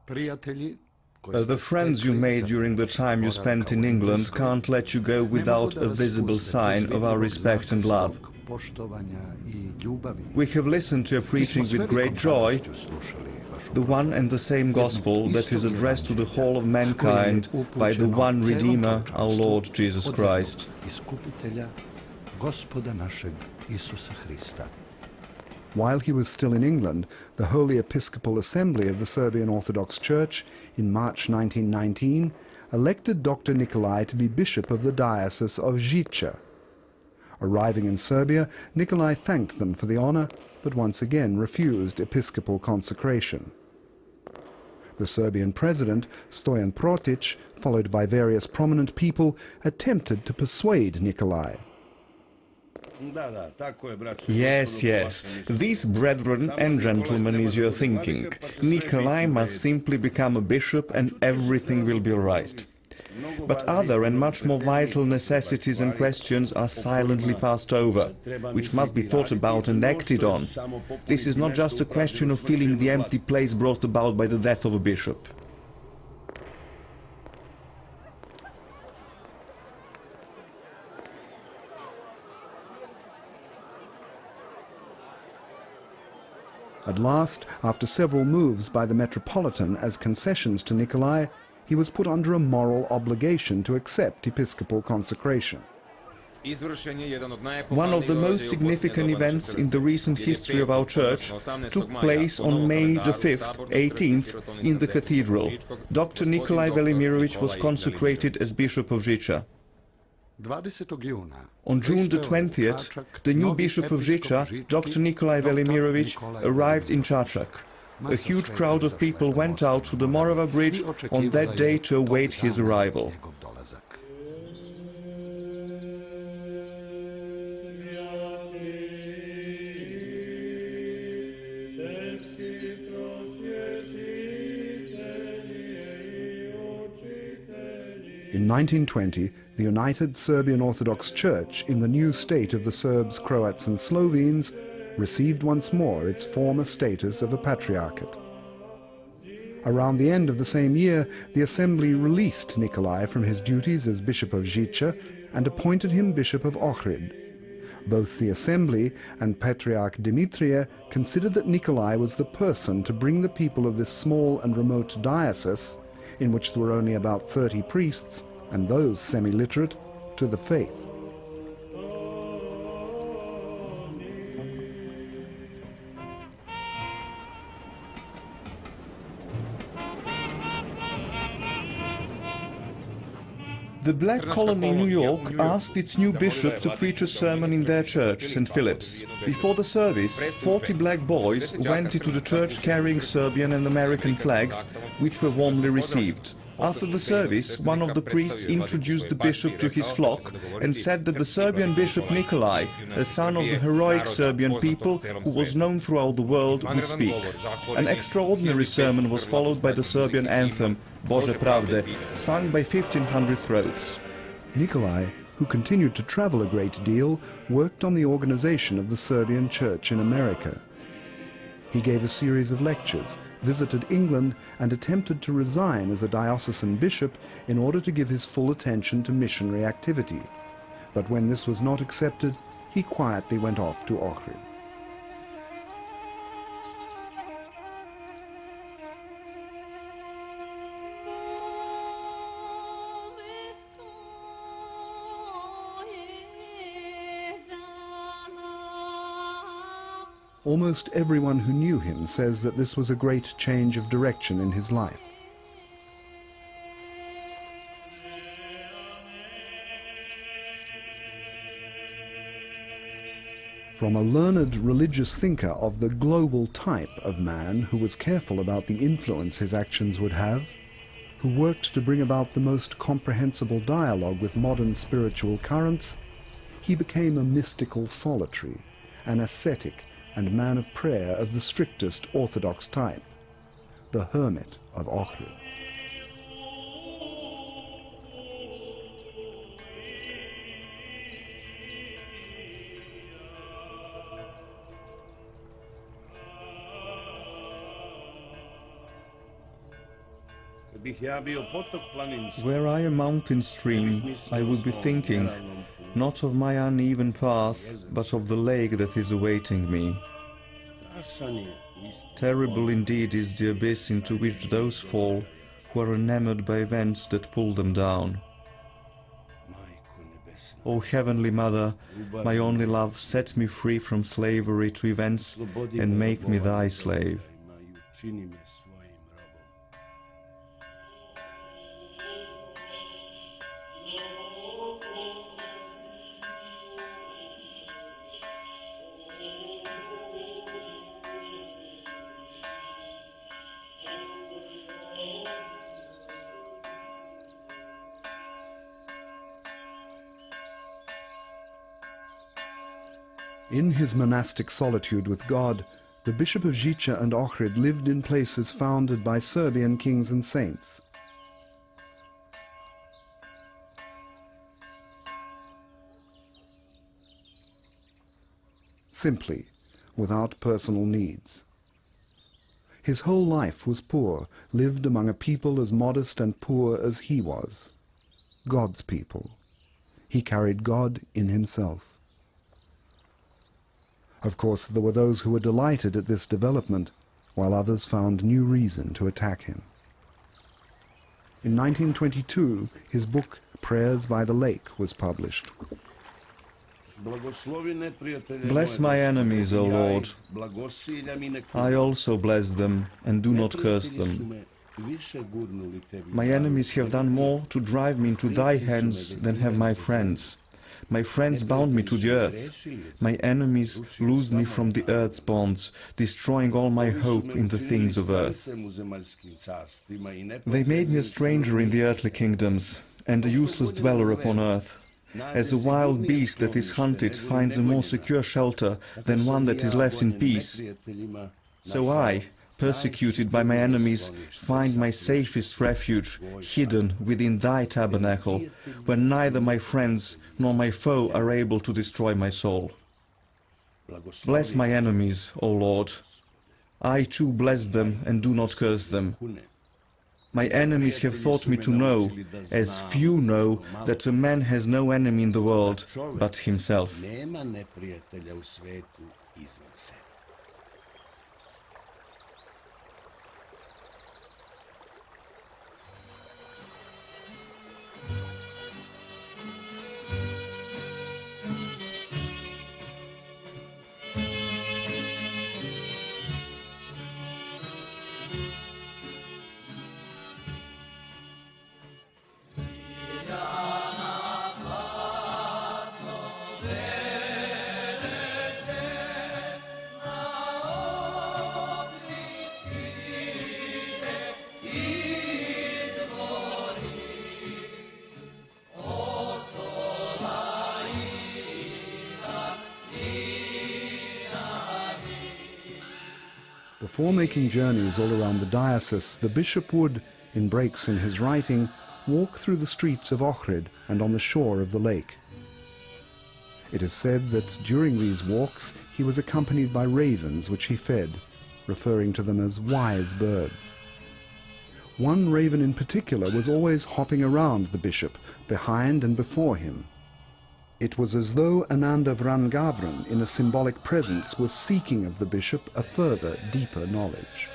The friends you made during the time you spent in England can't let you go without a visible sign of our respect and love. We have listened to your preaching with great joy, the one and the same gospel that is addressed to the whole of mankind by the one Redeemer, our Lord Jesus Christ. While he was still in England, the Holy Episcopal Assembly of the Serbian Orthodox Church in March 1919 elected Dr. Nikolai to be Bishop of the Diocese of Zicza. Arriving in Serbia, Nikolai thanked them for the honor, but once again refused episcopal consecration. The Serbian president, Stojan Protic, followed by various prominent people, attempted to persuade Nikolai. Yes, yes, these brethren and gentlemen is your thinking. Nikolai must simply become a bishop and everything will be all right. But other and much more vital necessities and questions are silently passed over, which must be thought about and acted on. This is not just a question of filling the empty place brought about by the death of a bishop. At last, after several moves by the Metropolitan as concessions to Nikolai, he was put under a moral obligation to accept episcopal consecration. One of the most significant events in the recent history of our church took place on May the 5th, 18th, in the cathedral. Dr. Nikolai Velimirovitch was consecrated as Bishop of Zicza. On June the 20th, the new Bishop of Zicza, Dr. Nikolai Velimirovitch, arrived in Čačak. A huge crowd of people went out to the Morava Bridge on that day to await his arrival. In 1920, the United Serbian Orthodox Church in the new state of the Serbs, Croats and Slovenes received once more its former status of a patriarchate. Around the end of the same year, the assembly released Nikolai from his duties as Bishop of Zicza and appointed him Bishop of Ohrid. Both the assembly and Patriarch Dimitrie considered that Nikolai was the person to bring the people of this small and remote diocese, in which there were only about 30 priests, and those semi-literate, to the faith. The Black Colony in New York asked its new bishop to preach a sermon in their church, St. Philip's. Before the service, 40 black boys went into the church carrying Serbian and American flags, which were warmly received. After the service, one of the priests introduced the bishop to his flock and said that the Serbian bishop Nikolai, a son of the heroic Serbian people who was known throughout the world, would speak. An extraordinary sermon was followed by the Serbian anthem, Bože pravde, sung by 1,500 throats. Nikolai, who continued to travel a great deal, worked on the organization of the Serbian Church in America. He gave a series of lectures, visited England, and attempted to resign as a diocesan bishop in order to give his full attention to missionary activity. But when this was not accepted, he quietly went off to Ohrid. Almost everyone who knew him says that this was a great change of direction in his life. From a learned religious thinker of the global type of man who was careful about the influence his actions would have, who worked to bring about the most comprehensible dialogue with modern spiritual currents, he became a mystical solitary, an ascetic and man of prayer of the strictest orthodox type, the hermit of Akhrid. Were I a mountain stream, I would be thinking, not of my uneven path, but of the lake that is awaiting me. Terrible indeed is the abyss into which those fall who are enamored by events that pull them down. O Heavenly Mother, my only love, set me free from slavery to events and make me thy slave. In his monastic solitude with God, the Bishop of Zicza and Ohrid lived in places founded by Serbian kings and saints. Simply, without personal needs. His whole life was poor, lived among a people as modest and poor as he was. God's people. He carried God in himself. Of course, there were those who were delighted at this development, while others found new reason to attack him. In 1922, his book Prayers by the Lake was published. Bless my enemies, O Lord. I also bless them, and do not curse them. My enemies have done more to drive me into thy hands than have my friends. My friends bound me to the earth. My enemies loosed me from the earth's bonds, destroying all my hope in the things of earth. They made me a stranger in the earthly kingdoms, and a useless dweller upon earth. As a wild beast that is hunted finds a more secure shelter than one that is left in peace, so I, persecuted by my enemies, find my safest refuge hidden within thy tabernacle, where neither my friends nor my foe are able to destroy my soul. Bless my enemies, O Lord. I too bless them and do not curse them. My enemies have thought me to know, as few know, that a man has no enemy in the world but himself. Before making journeys all around the diocese, the bishop would, in breaks in his writing, walk through the streets of Ohrid and on the shore of the lake. It is said that during these walks he was accompanied by ravens which he fed, referring to them as wise birds. One raven in particular was always hopping around the bishop, behind and before him. It was as though Ananda Vrangavran, in a symbolic presence, was seeking of the bishop a further, deeper knowledge.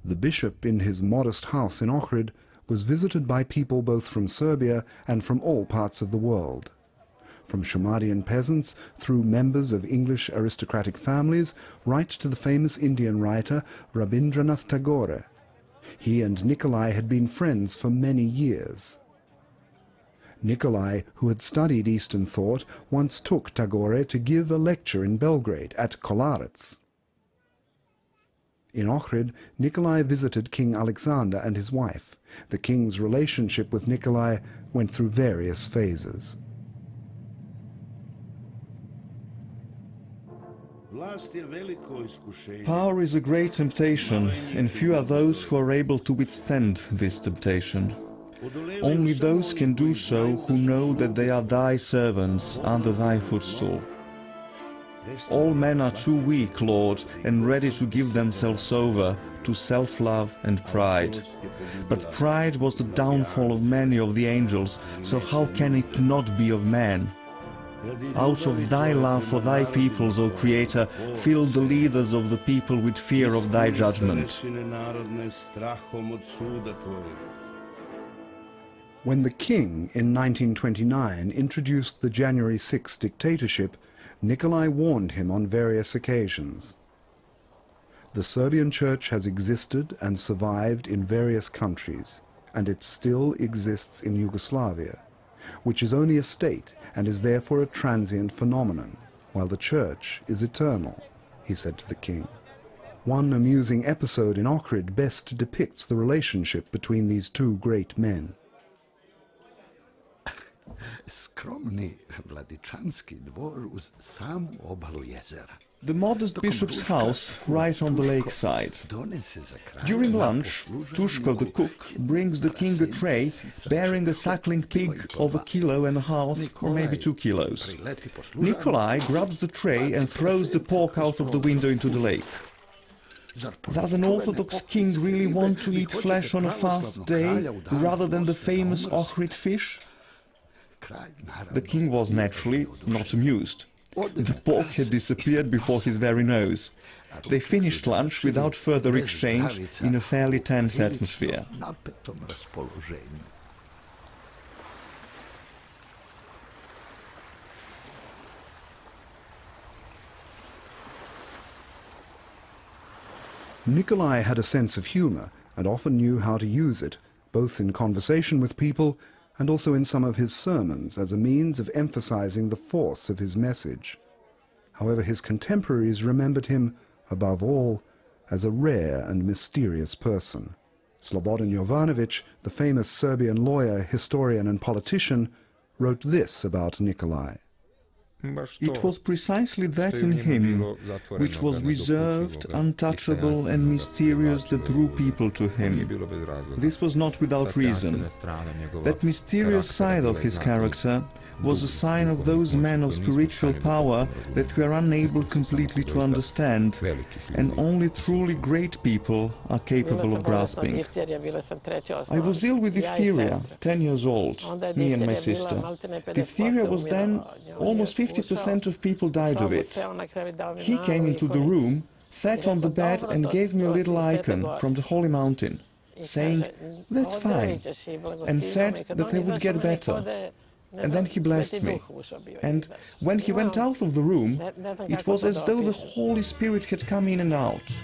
The bishop, in his modest house in Ohrid, was visited by people both from Serbia and from all parts of the world. From Shumarian peasants through members of English aristocratic families right to the famous Indian writer Rabindranath Tagore. He and Nikolai had been friends for many years. Nikolai, who had studied Eastern thought, once took Tagore to give a lecture in Belgrade at Kolarets. In Ohrid, Nikolai visited King Alexander and his wife. The king's relationship with Nikolai went through various phases. Power is a great temptation, and few are those who are able to withstand this temptation. Only those can do so who know that they are thy servants under thy footstool. All men are too weak, Lord, and ready to give themselves over to self-love and pride. But pride was the downfall of many of the angels, so how can it not be of man? Out of thy love for thy peoples, O Creator, fill the leaders of the people with fear of thy judgment. When the king in 1929 introduced the January 6 dictatorship, Nikolai warned him on various occasions. The Serbian Church has existed and survived in various countries, and it still exists in Yugoslavia, which is only a state and is therefore a transient phenomenon, while the Church is eternal, he said to the king. One amusing episode in Ohrid best depicts the relationship between these two great men. Skromny Vladichanski dvor uz samu obalu jezera. The modest bishop's house right on the lakeside. During lunch, Tushko the cook brings the king a tray bearing a suckling pig of 1.5 kilograms or maybe 2 kilos. Nikolai grabs the tray and throws the pork out of the window into the lake. Does an Orthodox king really want to eat flesh on a fast day rather than the famous Ohrid fish? The king was naturally not amused. The pork had disappeared before his very nose. They finished lunch without further exchange in a fairly tense atmosphere. Nikolai had a sense of humor and often knew how to use it, both in conversation with people and also in some of his sermons as a means of emphasizing the force of his message. However, his contemporaries remembered him, above all, as a rare and mysterious person. Slobodan Jovanović, the famous Serbian lawyer, historian and politician, wrote this about Nikolai. It was precisely that in him which was reserved, untouchable and mysterious that drew people to him. This was not without reason. That mysterious side of his character was a sign of those men of spiritual power that we are unable completely to understand, and only truly great people are capable of grasping. I was ill with diphtheria, 10 years old, me and my sister. Diphtheria was then almost 50% of people died of it. He came into the room, sat on the bed and gave me a little icon from the Holy Mountain, saying, "That's fine," and said that I would get better. And then he blessed me. And when he went out of the room, it was as though the Holy Spirit had come in and out.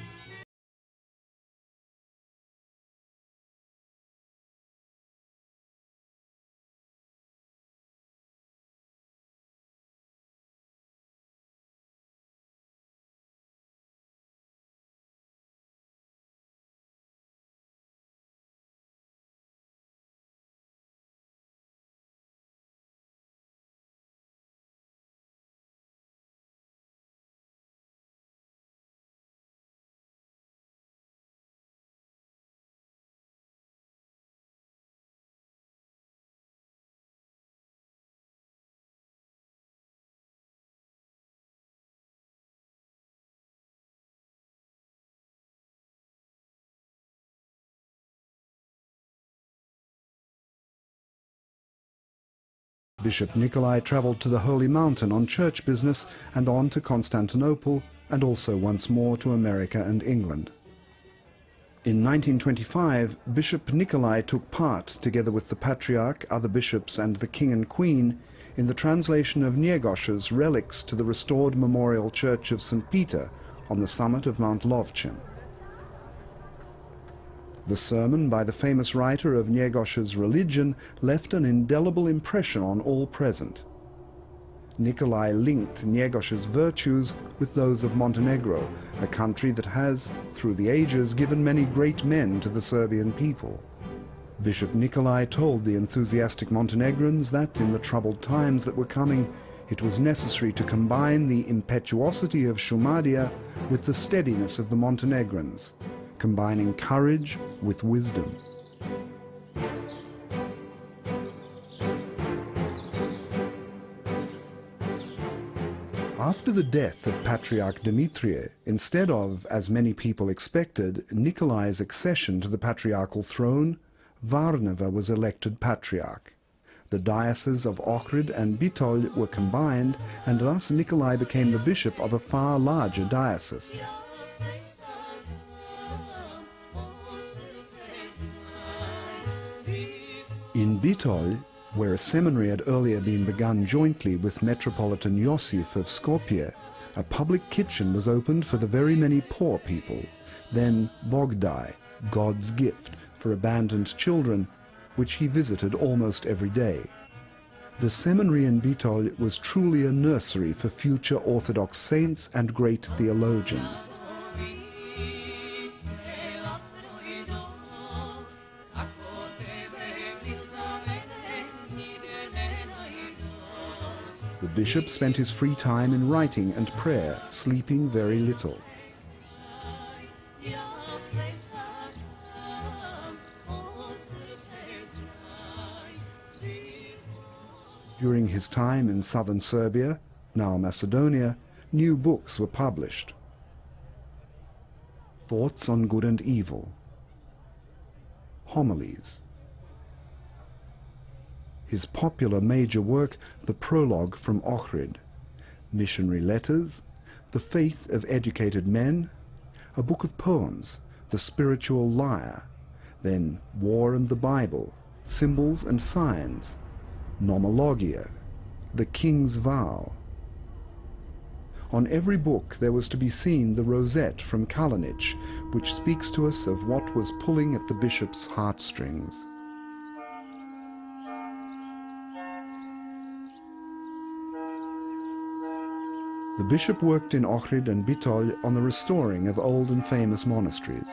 Bishop Nikolai travelled to the Holy Mountain on church business and on to Constantinople, and also once more to America and England. In 1925, Bishop Nikolai took part, together with the Patriarch, other bishops and the King and Queen, in the translation of Niegos's relics to the restored memorial church of St. Peter on the summit of Mount Lovchin. The sermon by the famous writer of Niegos's religion left an indelible impression on all present. Nikolai linked Niegos's virtues with those of Montenegro, a country that has, through the ages, given many great men to the Serbian people. Bishop Nikolai told the enthusiastic Montenegrins that, in the troubled times that were coming, it was necessary to combine the impetuosity of Šumadija with the steadiness of the Montenegrins, combining courage with wisdom. After the death of Patriarch Dimitrie, instead of, as many people expected, Nikolai's accession to the patriarchal throne, Varnava was elected patriarch. The dioceses of Ohrid and Bitol were combined, and thus Nikolai became the bishop of a far larger diocese. In Bitol, where a seminary had earlier been begun jointly with Metropolitan Iosif of Skopje, a public kitchen was opened for the very many poor people, then Bogdai, God's gift, for abandoned children, which he visited almost every day. The seminary in Bitol was truly a nursery for future Orthodox saints and great theologians. The bishop spent his free time in writing and prayer, sleeping very little. During his time in southern Serbia, now Macedonia, new books were published. Thoughts on Good and Evil, Homilies, his popular major work, the Prologue from Ohrid, Missionary Letters, The Faith of Educated Men, a book of poems, The Spiritual Lyre, then War and the Bible, Symbols and Signs, Nomologia, The King's Vow. On every book there was to be seen the rosette from Kalinic, which speaks to us of what was pulling at the bishop's heartstrings. The bishop worked in Ohrid and Bitol on the restoring of old and famous monasteries.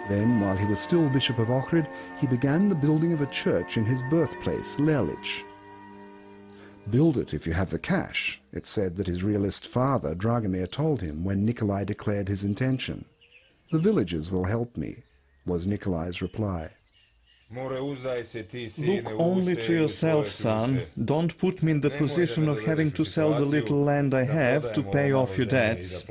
Then, while he was still Bishop of Ohrid, he began the building of a church in his birthplace, Lelic. "Build it if you have the cash," it said that his realist father, Dragomir, told him when Nikolai declared his intention. "The villagers will help me," was Nikolai's reply. Look only to yourself, son. Don't put me in the position of having to sell the little land I have to pay off your debts.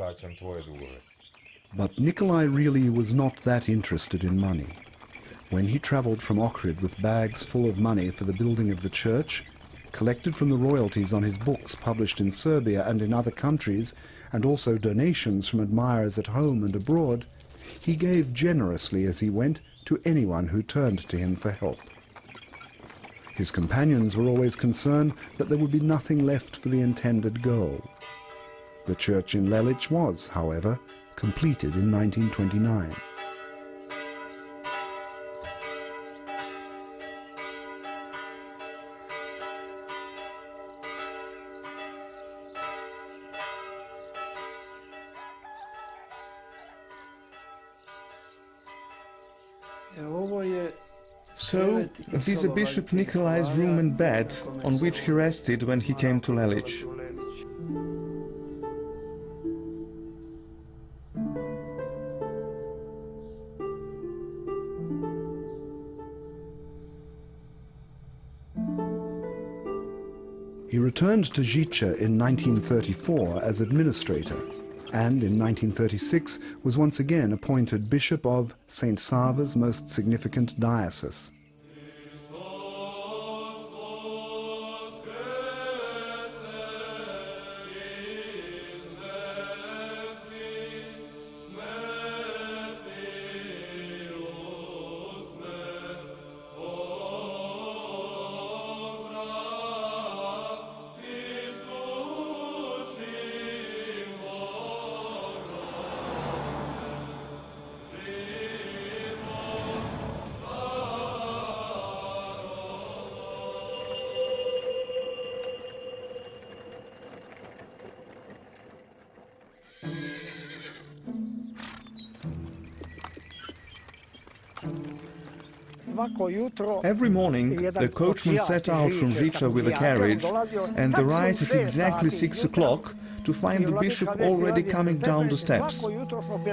But Nikolai really was not that interested in money. When he traveled from Ohrid with bags full of money for the building of the church, collected from the royalties on his books published in Serbia and in other countries, and also donations from admirers at home and abroad, he gave generously as he went to anyone who turned to him for help. His companions were always concerned that there would be nothing left for the intended goal. The church in Lelic was, however, completed in 1929. So, this is Bishop Nikolai's room and bed, on which he rested when he came to Lelic. He returned to Zicea in 1934 as administrator, and in 1936 was once again appointed Bishop of St. Sava's most significant diocese. Every morning, the coachman set out from Žiča with a carriage and arrived at exactly 6 o'clock to find the bishop already coming down the steps.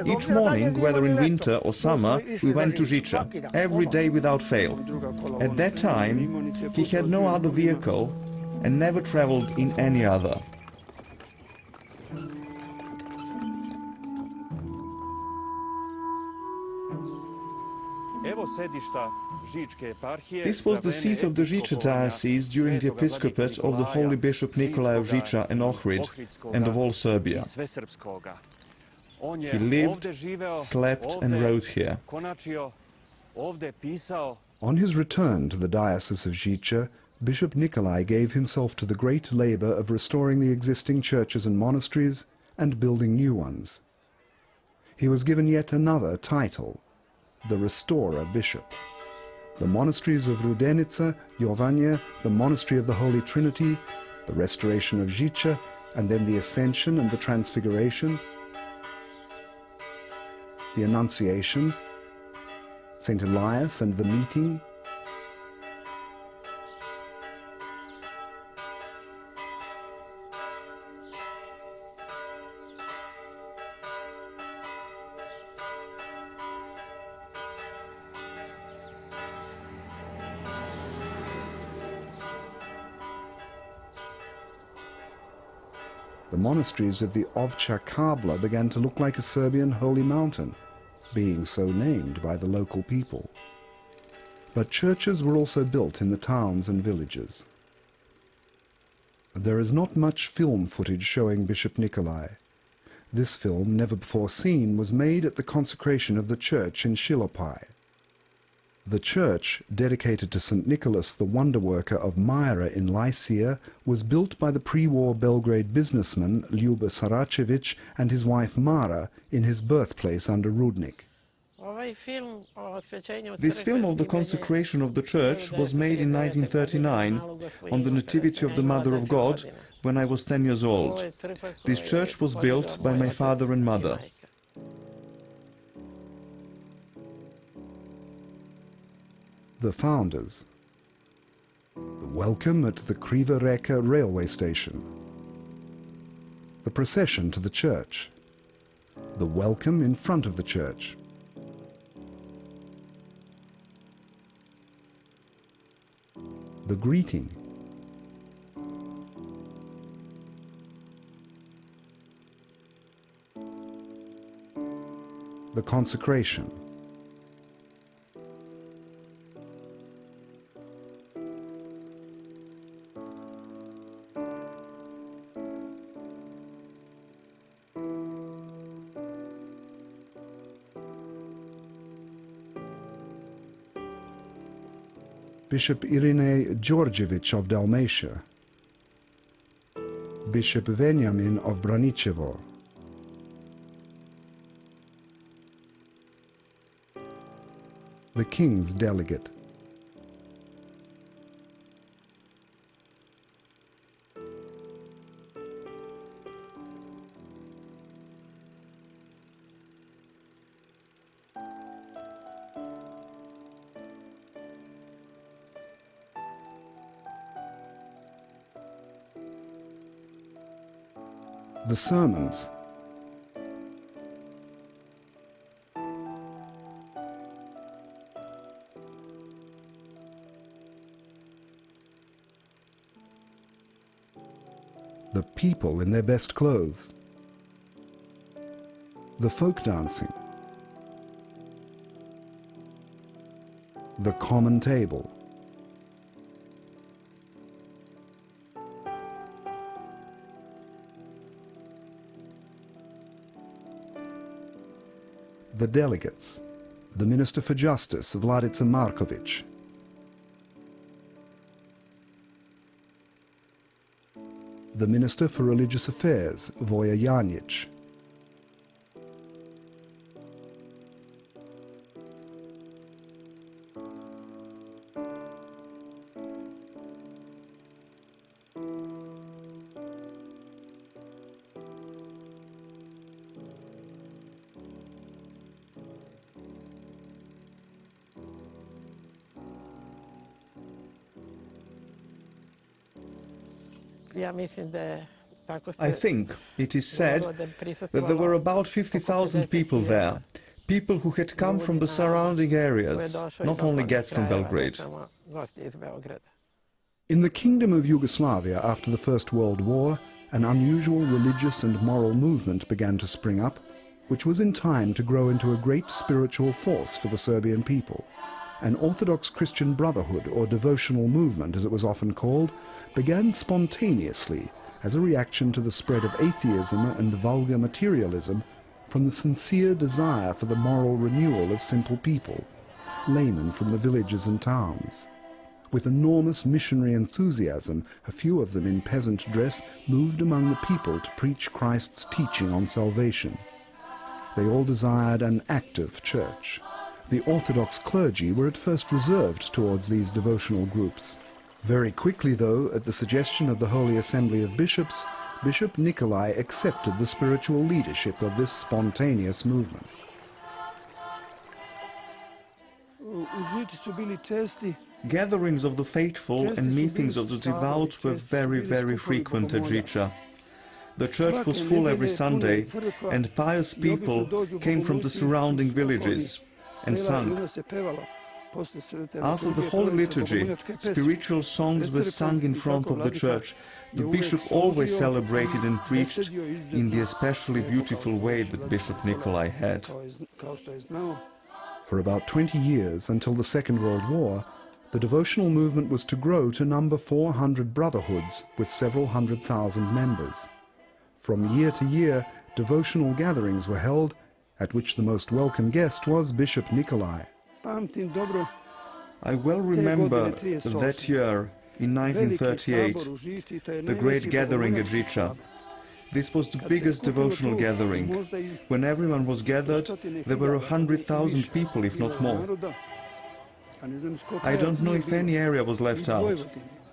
Each morning, whether in winter or summer, we went to Žiča, every day without fail. At that time, he had no other vehicle and never traveled in any other. This was the seat of the Žiča diocese during the episcopate of the Holy Bishop Nikolai of Žiča and Ohrid and of all Serbia. He lived, slept and wrote here. On his return to the Diocese of Žiča, Bishop Nikolai gave himself to the great labor of restoring the existing churches and monasteries and building new ones. He was given yet another title, the Restorer Bishop. The monasteries of Rudenica, Jovanja, the Monastery of the Holy Trinity, the restoration of Žiča, and then the Ascension and the Transfiguration, the Annunciation, St. Elias and the Meeting, the monasteries of the Ovča Kabla began to look like a Serbian holy mountain, being so named by the local people. But churches were also built in the towns and villages. There is not much film footage showing Bishop Nikolai. This film, never before seen, was made at the consecration of the church in Šilopai. The church, dedicated to St. Nicholas the Wonder-worker of Myra in Lycia, was built by the pre-war Belgrade businessman Ljubo Saračević and his wife Mara in his birthplace under Rudnik. This film of the consecration of the church was made in 1939 on the Nativity of the Mother of God when I was 10 years old. This church was built by my father and mother. The founders. The welcome at the Kriva Reka railway station. The procession to the church. The welcome in front of the church. The greeting. The consecration. Bishop Irine Georgievich of Dalmatia, Bishop Veniamin of Braničevo, the King's delegate, the sermons, the people in their best clothes, the folk dancing, the common table, the delegates, the Minister for Justice, Vladica Marković, the Minister for Religious Affairs, Voja Janjić, I think it is said that there were about 50,000 people there, people who had come from the surrounding areas, not only guests from Belgrade. In the Kingdom of Yugoslavia after the First World War, an unusual religious and moral movement began to spring up, which was in time to grow into a great spiritual force for the Serbian people. An Orthodox Christian Brotherhood, or devotional movement as it was often called, began spontaneously as a reaction to the spread of atheism and vulgar materialism from the sincere desire for the moral renewal of simple people, laymen from the villages and towns. With enormous missionary enthusiasm, a few of them in peasant dress moved among the people to preach Christ's teaching on salvation. They all desired an active church. The Orthodox clergy were at first reserved towards these devotional groups. Very quickly, though, at the suggestion of the Holy Assembly of Bishops, Bishop Nikolai accepted the spiritual leadership of this spontaneous movement. Gatherings of the faithful and meetings of the devout were very, very frequent at Žiča. The church was full every Sunday, and pious people came from the surrounding villages and sang. After the Holy Liturgy, spiritual songs were sung in front of the church. The bishop always celebrated and preached in the especially beautiful way that Bishop Nikolai had. For about 20 years, until the Second World War, the devotional movement was to grow to number 400 brotherhoods with several 100,000 members. From year to year, devotional gatherings were held, at which the most welcome guest was Bishop Nikolai. I well remember that year, in 1938, the great gathering at Žiča. This was the biggest devotional gathering. When everyone was gathered, there were 100,000 people, if not more. I don't know if any area was left out.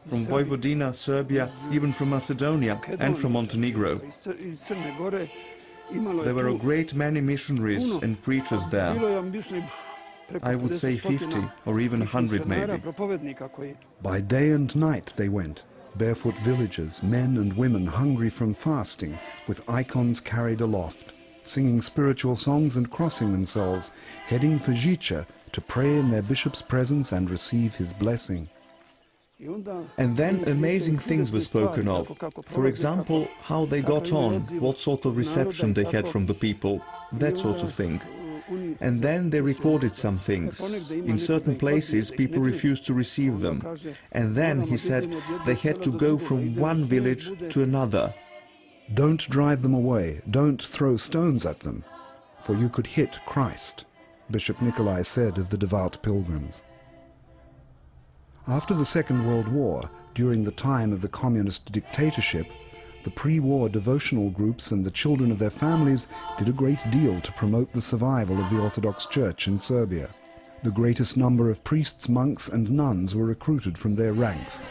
From Vojvodina, Serbia, even from Macedonia and from Montenegro. There were a great many missionaries and preachers there. I would say 50 or even 100 maybe. By day and night they went, barefoot villagers, men and women hungry from fasting, with icons carried aloft, singing spiritual songs and crossing themselves, heading for Žiča to pray in their bishop's presence and receive his blessing. And then amazing things were spoken of. For example, how they got on, what sort of reception they had from the people, that sort of thing. And then they recorded some things. In certain places people refused to receive them. And then, he said, they had to go from one village to another. Don't drive them away, don't throw stones at them, for you could hit Christ, Bishop Nikolai said of the devout pilgrims. After the Second World War, during the time of the communist dictatorship, the pre-war devotional groups and the children of their families did a great deal to promote the survival of the Orthodox Church in Serbia. The greatest number of priests, monks and nuns were recruited from their ranks.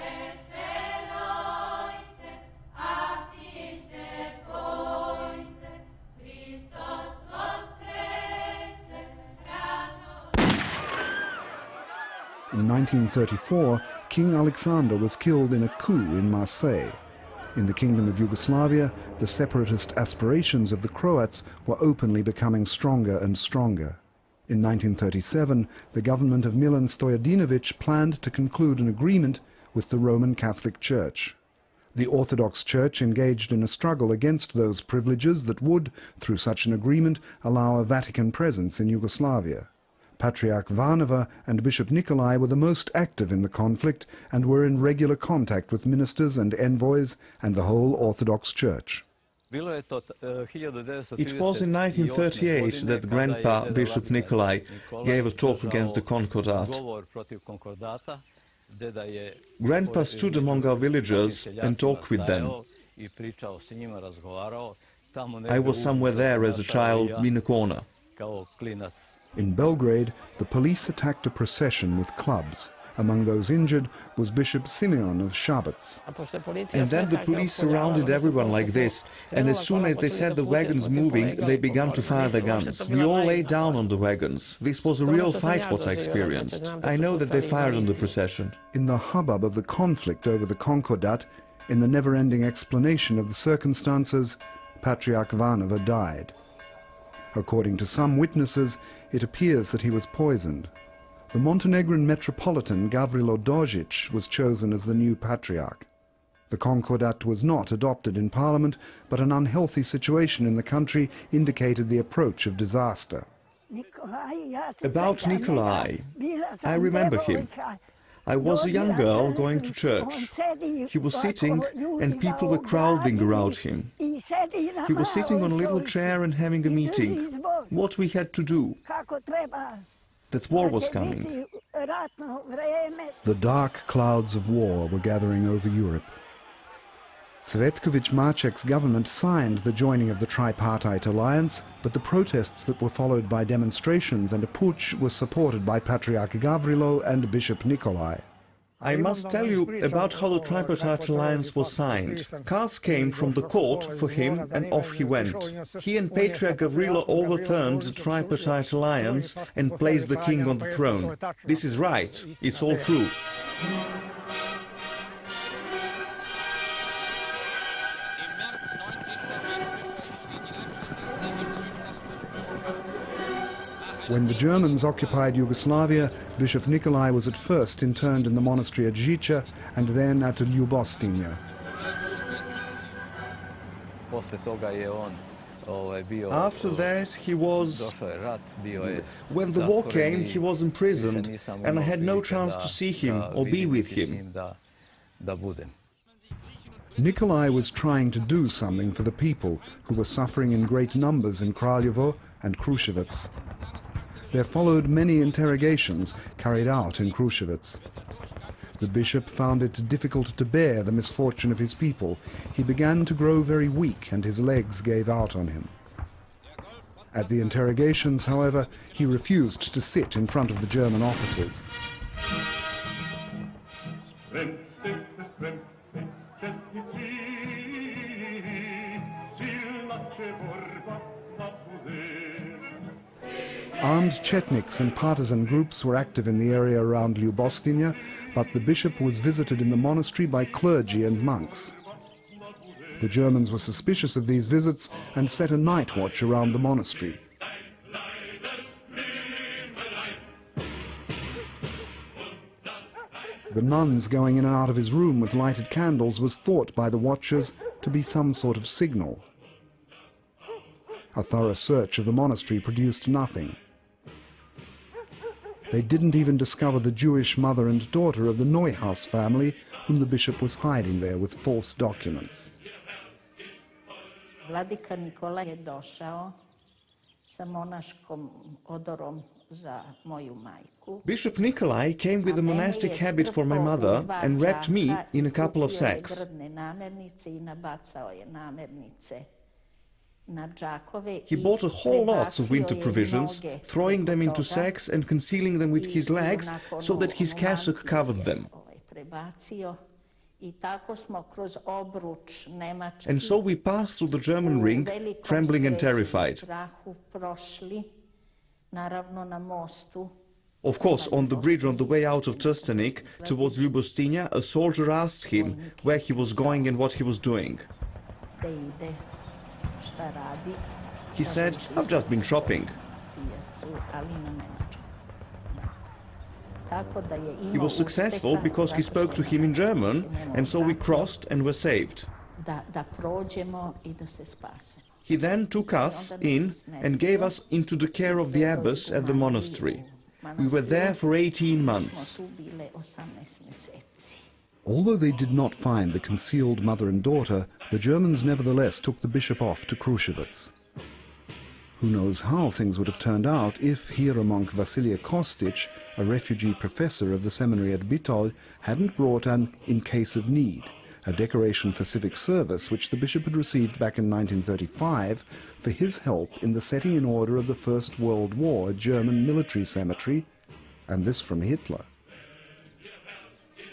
In 1934, King Alexander was killed in a coup in Marseille. In the Kingdom of Yugoslavia, the separatist aspirations of the Croats were openly becoming stronger and stronger. In 1937, the government of Milan Stojadinović planned to conclude an agreement with the Roman Catholic Church. The Orthodox Church engaged in a struggle against those privileges that would, through such an agreement, allow a Vatican presence in Yugoslavia. Patriarch Varnava and Bishop Nikolai were the most active in the conflict and were in regular contact with ministers and envoys and the whole Orthodox Church. It was in 1938 that Grandpa Bishop Nikolai gave a talk against the Concordat. Grandpa stood among our villagers and talked with them. I was somewhere there as a child in a corner. In Belgrade, the police attacked a procession with clubs. Among those injured was Bishop Simeon of Shabats. And then the police surrounded everyone like this, and as soon as they said the wagons moving, they began to fire their guns. We all lay down on the wagons. This was a real fight what I experienced. I know that they fired on the procession. In the hubbub of the conflict over the Concordat, in the never-ending explanation of the circumstances, Patriarch Varnava died. According to some witnesses, it appears that he was poisoned. The Montenegrin Metropolitan Gavrilo Dojic was chosen as the new Patriarch. The Concordat was not adopted in Parliament, but an unhealthy situation in the country indicated the approach of disaster. About Nikolai, I remember him. I was a young girl going to church. He was sitting and people were crowding around him. He was sitting on a little chair and having a meeting. What we had to do. That war was coming. The dark clouds of war were gathering over Europe. Cvetković Marček's government signed the joining of the tripartite alliance, but the protests that were followed by demonstrations and a putsch were supported by Patriarch Gavrilo and Bishop Nikolai. I must tell you about how the tripartite alliance was signed. Cars came from the court for him and off he went. He and Patriarch Gavrilo overturned the tripartite alliance and placed the king on the throne. This is right. It's all true. When the Germans occupied Yugoslavia, Bishop Nikolai was at first interned in the monastery at Žiča and then at Ljubostinja. After that, he was... When the war came, he was imprisoned, and I had no chance to see him or be with him. Nikolai was trying to do something for the people who were suffering in great numbers in Kraljevo and Kruševac. There followed many interrogations carried out in Kruševac. The bishop found it difficult to bear the misfortune of his people. He began to grow very weak and his legs gave out on him. At the interrogations, however, he refused to sit in front of the German officers. Armed Chetniks and partisan groups were active in the area around Ljubostinja, but the bishop was visited in the monastery by clergy and monks. The Germans were suspicious of these visits and set a night watch around the monastery. The nuns going in and out of his room with lighted candles was thought by the watchers to be some sort of signal. A thorough search of the monastery produced nothing. They didn't even discover the Jewish mother and daughter of the Neuhaus family, whom the bishop was hiding there with false documents. Vladika Nikola je došao sa monaškom odorom za moju majku. Bishop Nikolai came with a monastic habit for my mother and wrapped me in a couple of sacks. He bought a whole lot of winter provisions, throwing them into sacks and concealing them with his legs so that his cassock covered them. And so we passed through the German ring, trembling and terrified. Of course, on the bridge on the way out of Trstenik towards Ljubostinja, a soldier asked him where he was going and what he was doing. He said, "I've just been shopping." He was successful because he spoke to him in German, and so we crossed and were saved. He then took us in and gave us into the care of the abbess at the monastery. We were there for 18 months. Although they did not find the concealed mother and daughter, the Germans nevertheless took the bishop off to Kruševac. Who knows how things would have turned out if hieromonk Vasilije Kostic, a refugee professor of the seminary at Bitol, hadn't brought an "in case of need," a decoration for civic service which the bishop had received back in 1935 for his help in the setting in order of the First World War German military cemetery, and this from Hitler.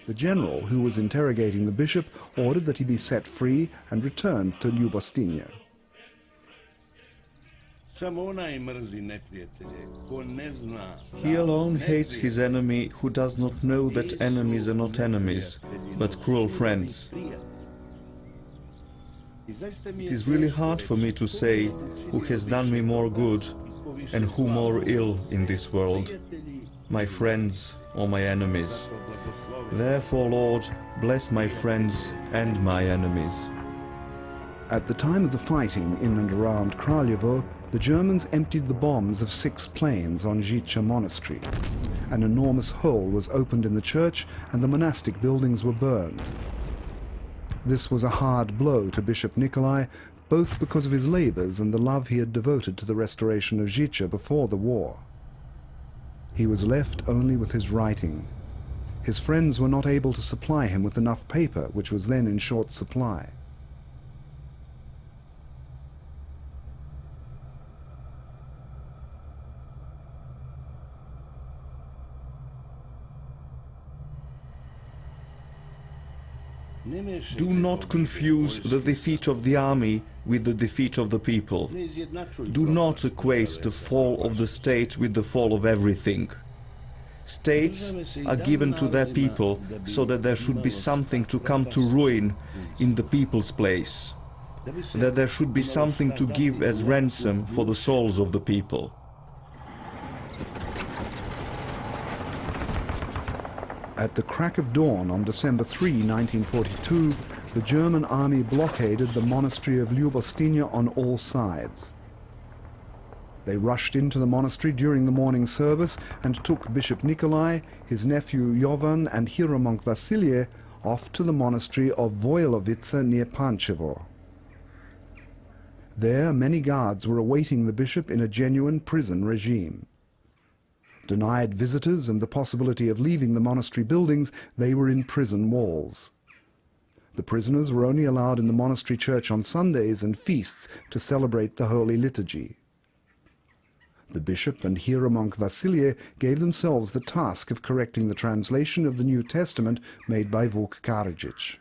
The general, who was interrogating the bishop, ordered that he be set free and returned to Ljubostinje. He alone hates his enemy who does not know that enemies are not enemies, but cruel friends. It is really hard for me to say who has done me more good and who more ill in this world, my friends or my enemies. Therefore, Lord, bless my friends and my enemies. At the time of the fighting in and around Kraljevo, the Germans emptied the bombs of 6 planes on Žiča monastery. An enormous hole was opened in the church and the monastic buildings were burned. This was a hard blow to Bishop Nikolai, both because of his labors and the love he had devoted to the restoration of Žiča before the war. He was left only with his writing. His friends were not able to supply him with enough paper, which was then in short supply. Do not confuse the defeat of the army with the defeat of the people. Do not equate the fall of the state with the fall of everything. States are given to their people so that there should be something to come to ruin in the people's place, that there should be something to give as ransom for the souls of the people. At the crack of dawn on December 3, 1942, the German army blockaded the monastery of Ljubostinje on all sides. They rushed into the monastery during the morning service and took Bishop Nikolai, his nephew Jovan and hieromonk Vasilije off to the monastery of Vojilovice near Pančevo. There many guards were awaiting the bishop in a genuine prison regime. Denied visitors and the possibility of leaving the monastery buildings, they were in prison walls. The prisoners were only allowed in the monastery church on Sundays and feasts to celebrate the Holy Liturgy. The bishop and hieromonk Vasilije gave themselves the task of correcting the translation of the New Testament made by Vuk Karadžić.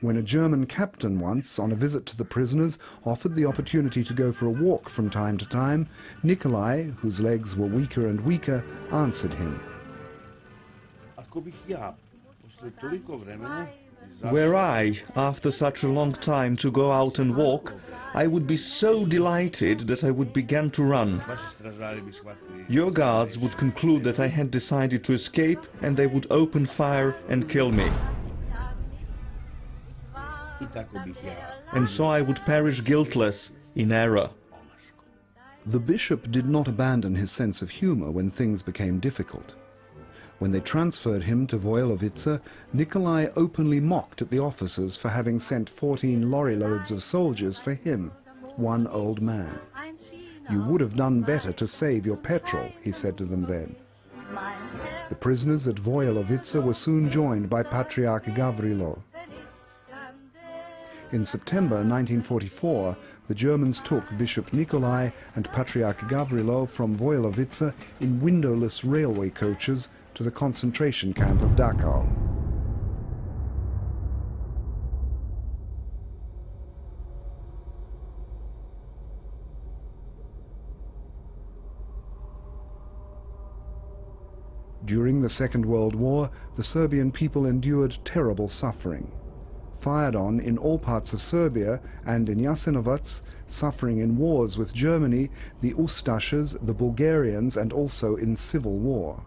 When a German captain once, on a visit to the prisoners, offered the opportunity to go for a walk from time to time, Nikolai, whose legs were weaker and weaker, answered him. Were I, after such a long time, to go out and walk, I would be so delighted that I would begin to run. Your guards would conclude that I had decided to escape, and they would open fire and kill me. And so I would perish guiltless in error. The bishop did not abandon his sense of humor when things became difficult. When they transferred him to Vojilovice, Nikolai openly mocked at the officers for having sent 14 lorry loads of soldiers for him, one old man. "You would have done better to save your petrol," he said to them then. The prisoners at Vojilovice were soon joined by Patriarch Gavrilo. In September 1944, the Germans took Bishop Nikolai and Patriarch Gavrilo from Vojilovice in windowless railway coaches to the concentration camp of Dachau. During the Second World War, the Serbian people endured terrible suffering. Fired on in all parts of Serbia and in Jasenovac, suffering in wars with Germany, the Ustashes, the Bulgarians, and also in civil war.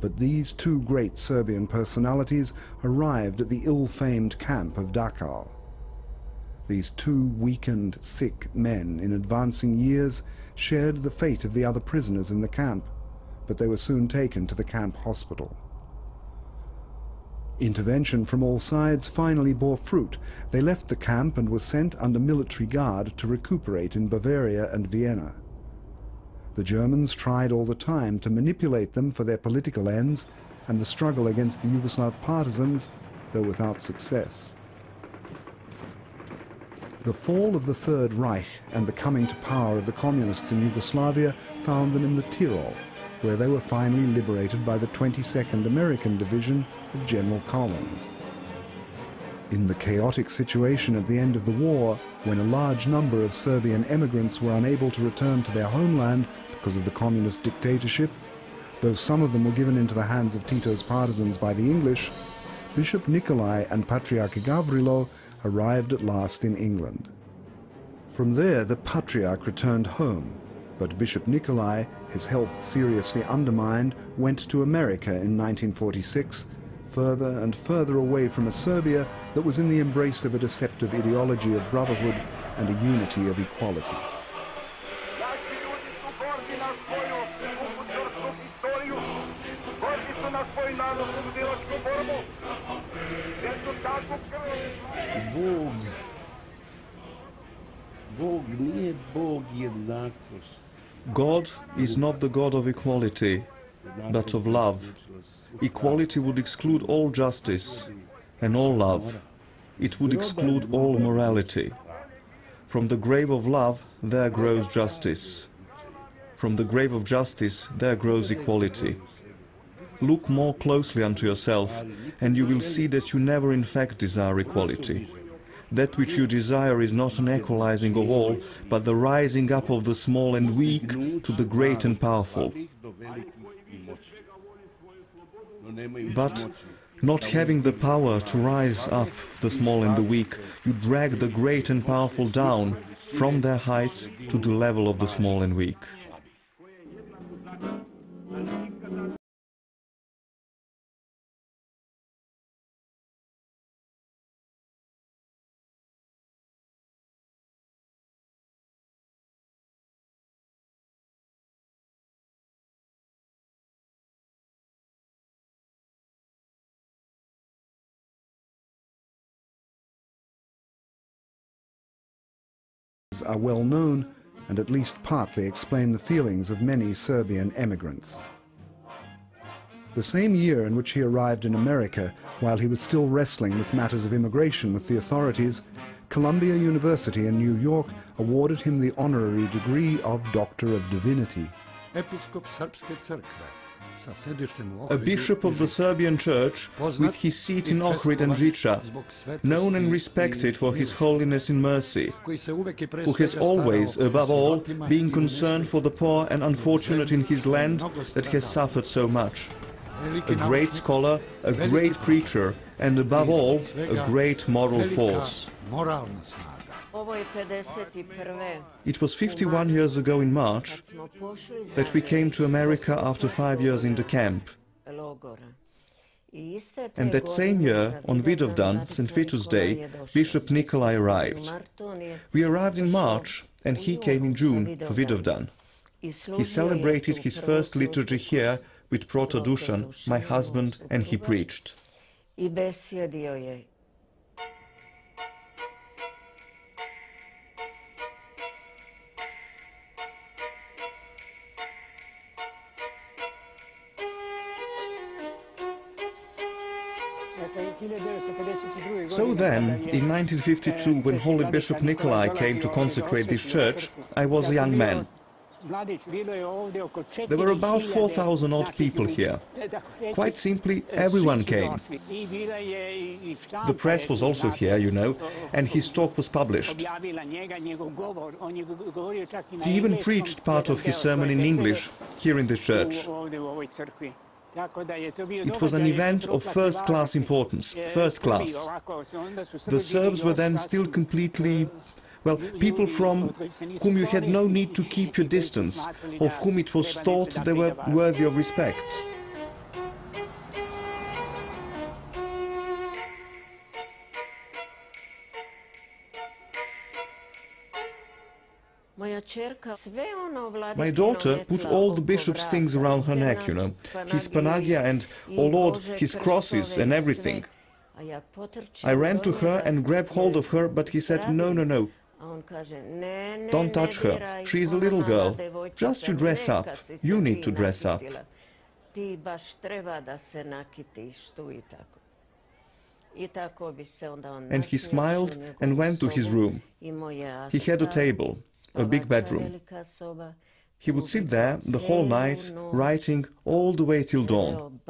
but these two great Serbian personalities arrived at the ill-famed camp of Dachau. These two weakened, sick men in advancing years shared the fate of the other prisoners in the camp, but they were soon taken to the camp hospital. Intervention from all sides finally bore fruit. They left the camp and were sent under military guard to recuperate in Bavaria and Vienna. The Germans tried all the time to manipulate them for their political ends and the struggle against the Yugoslav partisans, though without success. The fall of the Third Reich and the coming to power of the communists in Yugoslavia found them in the Tyrol, where they were finally liberated by the 22nd American Division of General Collins. In the chaotic situation at the end of the war, when a large number of Serbian emigrants were unable to return to their homeland because of the communist dictatorship, though some of them were given into the hands of Tito's partisans by the English, Bishop Nikolai and Patriarch Gavrilo arrived at last in England. From there the Patriarch returned home, but Bishop Nikolai, his health seriously undermined, went to America in 1946, further and further away from a Serbia that was in the embrace of a deceptive ideology of brotherhood and a unity of equality. God is not the God of equality, but of love. Equality would exclude all justice, and all love. It would exclude all morality. From the grave of love, there grows justice. From the grave of justice, there grows equality. Look more closely unto yourself, and you will see that you never in fact desire equality. That which you desire is not an equalizing of all, but the rising up of the small and weak to the great and powerful. But, not having the power to rise up the small and the weak, you drag the great and powerful down from their heights to the level of the small and weak. Are well known and at least partly explain the feelings of many Serbian emigrants. The same year in which he arrived in America, while he was still wrestling with matters of immigration with the authorities, Columbia University in New York awarded him the honorary degree of Doctor of Divinity. A bishop of the Serbian Church, with his seat in Ohrid and Žiča, known and respected for his holiness in mercy, who has always, above all, been concerned for the poor and unfortunate in his land that has suffered so much. A great scholar, a great preacher, and above all, a great moral force. It was 51 years ago in March that we came to America after 5 years in the camp. And that same year, on Vidovdan, St. Vitus's Day, Bishop Nikolai arrived. We arrived in March, and he came in June for Vidovdan. He celebrated his first liturgy here with Proto Dusan, my husband, and he preached. So then, in 1952, when Holy Bishop Nikolai came to consecrate this church, I was a young man. There were about 4,000 odd people here. Quite simply, everyone came. The press was also here, you know, and his talk was published. He even preached part of his sermon in English here in this church. It was an event of first-class importance, first class. The Serbs were then still completely, well, people from whom you had no need to keep your distance, of whom it was thought they were worthy of respect. My daughter put all the bishop's things around her neck, you know, his panagia and, oh Lord, his crosses and everything. I ran to her and grabbed hold of her, but he said, no, no, no, don't touch her, she is a little girl, just you dress up, you need to dress up. And he smiled and went to his room. He had a table, a big bedroom. He would sit there the whole night, writing all the way till dawn.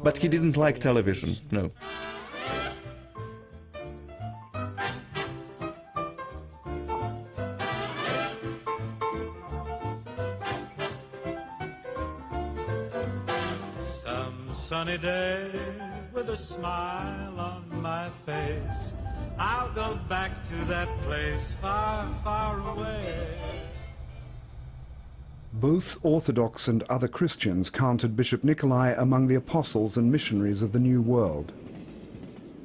But he didn't like television, no. Sunny day with a smile on my face, I'll go back to that place far, far away. Both Orthodox and other Christians counted Bishop Nikolai among the apostles and missionaries of the New World.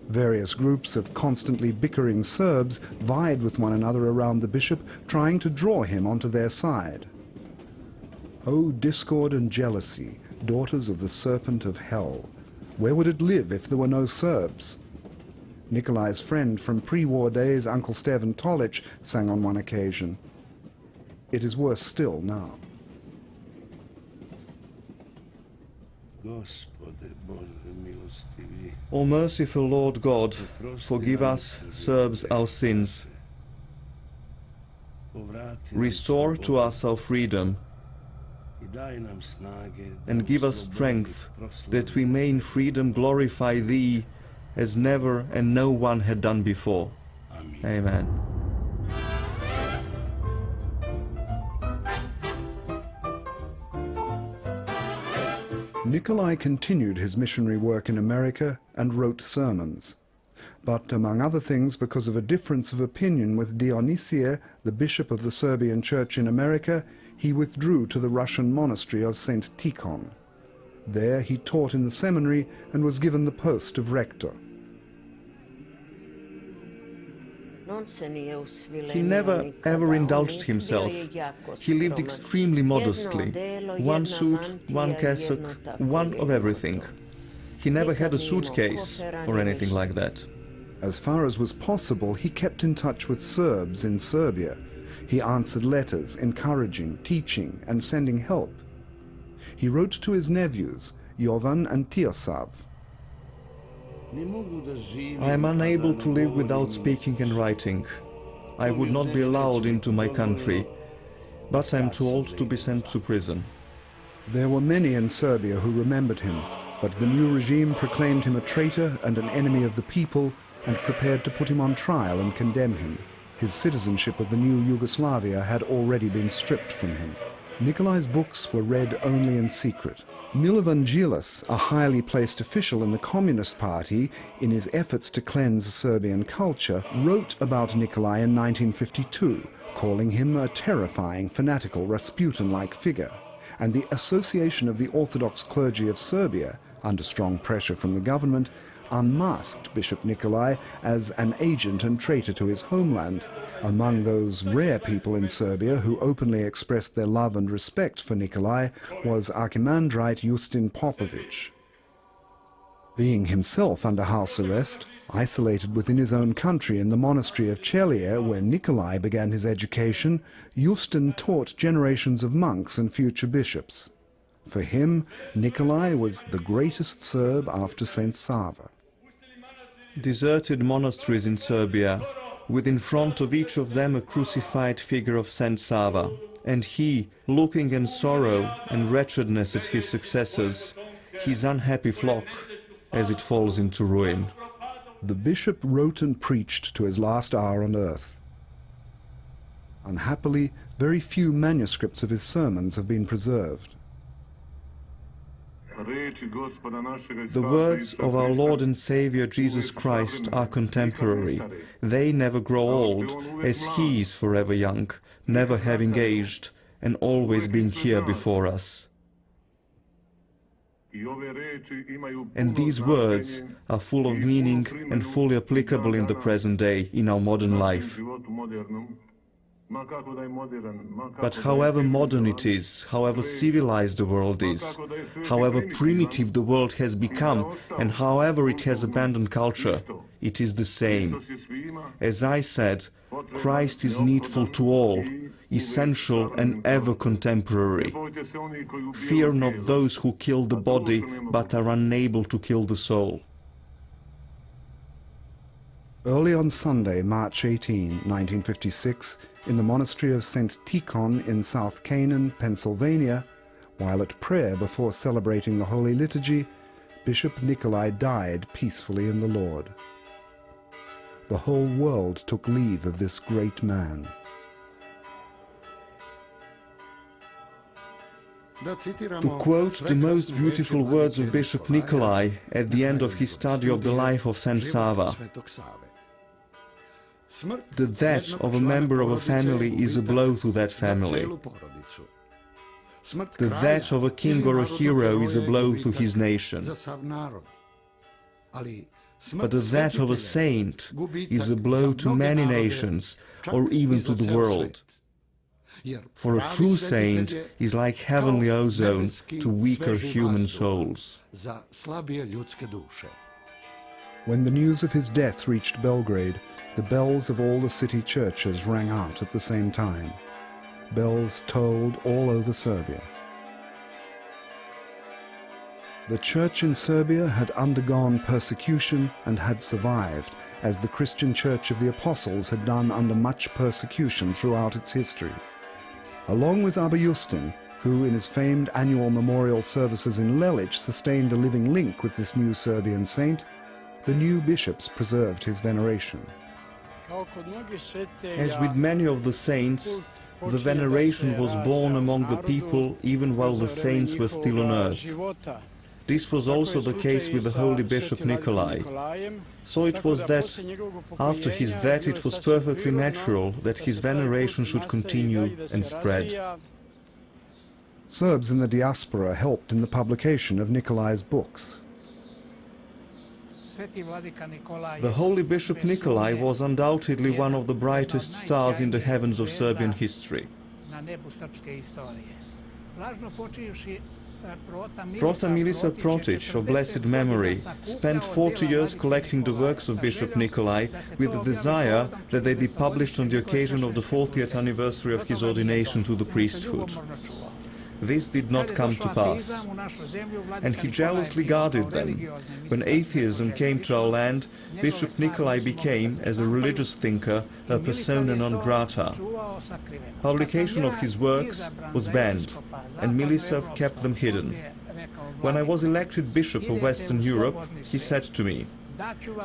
Various groups of constantly bickering Serbs vied with one another around the bishop, trying to draw him onto their side. O discord and jealousy, daughters of the serpent of hell, where would it live if there were no Serbs? Nikolai's friend from pre-war days, Uncle Stevan Tolic, sang on one occasion. It is worse still now. O merciful Lord God, forgive us, Serbs, our sins. Restore to us our freedom, and give us strength, that we may in freedom glorify Thee, as never and no one had done before. Amen. Nikolai continued his missionary work in America and wrote sermons. But, among other things, because of a difference of opinion with Dionysia, the bishop of the Serbian Church in America, he withdrew to the Russian monastery of St. Tikhon. There he taught in the seminary and was given the post of rector. He never ever indulged himself. He lived extremely modestly. One suit, one cassock, one of everything. He never had a suitcase or anything like that. As far as was possible, he kept in touch with Serbs in Serbia. He answered letters, encouraging, teaching, and sending help. He wrote to his nephews, Jovan and Tiosav. I am unable to live without speaking and writing. I would not be allowed into my country, but I am too old to be sent to prison. There were many in Serbia who remembered him, but the new regime proclaimed him a traitor and an enemy of the people and prepared to put him on trial and condemn him. His citizenship of the new Yugoslavia had already been stripped from him. Nikolai's books were read only in secret. Milovan Djilas, a highly placed official in the Communist Party, in his efforts to cleanse Serbian culture, wrote about Nikolai in 1952, calling him a terrifying, fanatical, Rasputin-like figure. And the Association of the Orthodox Clergy of Serbia, under strong pressure from the government, unmasked Bishop Nikolai as an agent and traitor to his homeland. Among those rare people in Serbia who openly expressed their love and respect for Nikolai was Archimandrite Justin Popović. Being himself under house arrest, isolated within his own country in the monastery of Chelia, where Nikolai began his education, Justin taught generations of monks and future bishops. For him, Nikolai was the greatest Serb after Saint Sava. Deserted monasteries in Serbia, with in front of each of them a crucified figure of Saint Sava, and he, looking in sorrow and wretchedness at his successors, his unhappy flock, as it falls into ruin. The bishop wrote and preached to his last hour on earth. Unhappily, very few manuscripts of his sermons have been preserved. The words of our Lord and Saviour Jesus Christ are contemporary. They never grow old, as He is forever young, never having aged, and always being here before us. And these words are full of meaning and fully applicable in the present day, in our modern life. But however modern it is, however civilized the world is, however primitive the world has become, and however it has abandoned culture, it is the same. As I said, Christ is needful to all, essential and ever contemporary. Fear not those who kill the body, but are unable to kill the soul. Early on Sunday, March 18, 1956, in the monastery of St. Tikhon in South Canaan, Pennsylvania, while at prayer before celebrating the Holy Liturgy, Bishop Nikolai died peacefully in the Lord. The whole world took leave of this great man. To quote the most beautiful words of Bishop Nikolai at the end of his study of the life of Saint Sava, the death of a member of a family is a blow to that family. The death of a king or a hero is a blow to his nation. But the death of a saint is a blow to many nations, or even to the world. For a true saint is like heavenly ozone to weaker human souls. When the news of his death reached Belgrade, the bells of all the city churches rang out at the same time. Bells tolled all over Serbia. The church in Serbia had undergone persecution and had survived, as the Christian Church of the Apostles had done under much persecution throughout its history. Along with Abba Justin, who in his famed annual memorial services in Lelic sustained a living link with this new Serbian saint, the new bishops preserved his veneration. As with many of the saints, the veneration was born among the people even while the saints were still on earth. This was also the case with the holy Bishop Nikolai. So it was that, after his death, it was perfectly natural that his veneration should continue and spread. Serbs in the diaspora helped in the publication of Nikolai's books. The holy Bishop Nikolai was undoubtedly one of the brightest stars in the heavens of Serbian history. Prota Milica Protic, of blessed memory, spent 40 years collecting the works of Bishop Nikolai with the desire that they be published on the occasion of the 40th anniversary of his ordination to the priesthood. This did not come to pass, and he jealously guarded them. When atheism came to our land, Bishop Nikolai became, as a religious thinker, a persona non grata. Publication of his works was banned, and Milica kept them hidden. When I was elected Bishop of Western Europe, he said to me,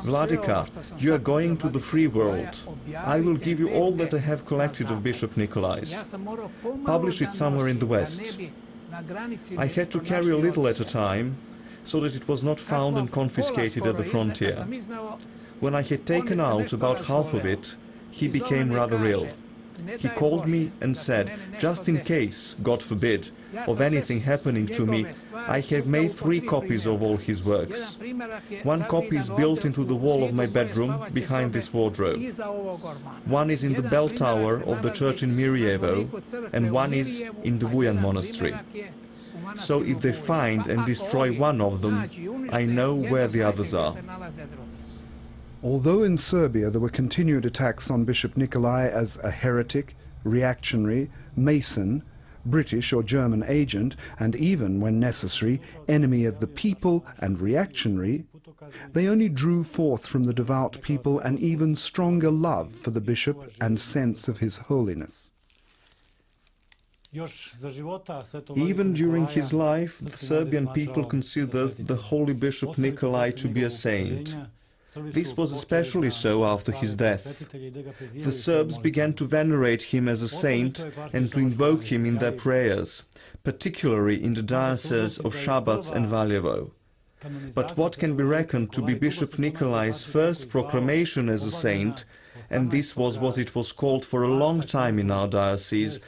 "Vladika, you are going to the free world. I will give you all that I have collected of Bishop Nikolai's. Publish it somewhere in the West." I had to carry a little at a time, so that it was not found and confiscated at the frontier. When I had taken out about half of it, he became rather ill. He called me and said, "Just in case, God forbid, of anything happening to me, I have made 3 copies of all his works. One copy is built into the wall of my bedroom behind this wardrobe. One is in the bell tower of the church in Mirjevo, and one is in the Vujan monastery. So if they find and destroy one of them, I know where the others are." Although in Serbia there were continued attacks on Bishop Nikolai as a heretic, reactionary, Mason, British or German agent, and even, when necessary, enemy of the people and reactionary, they only drew forth from the devout people an even stronger love for the bishop and sense of his holiness. Even during his life, the Serbian people considered the holy Bishop Nikolai to be a saint. This was especially so after his death. The Serbs began to venerate him as a saint and to invoke him in their prayers, particularly in the dioceses of Šabac and Valjevo. But what can be reckoned to be Bishop Nikolai's first proclamation as a saint and this was what it was called for a long time in our diocese,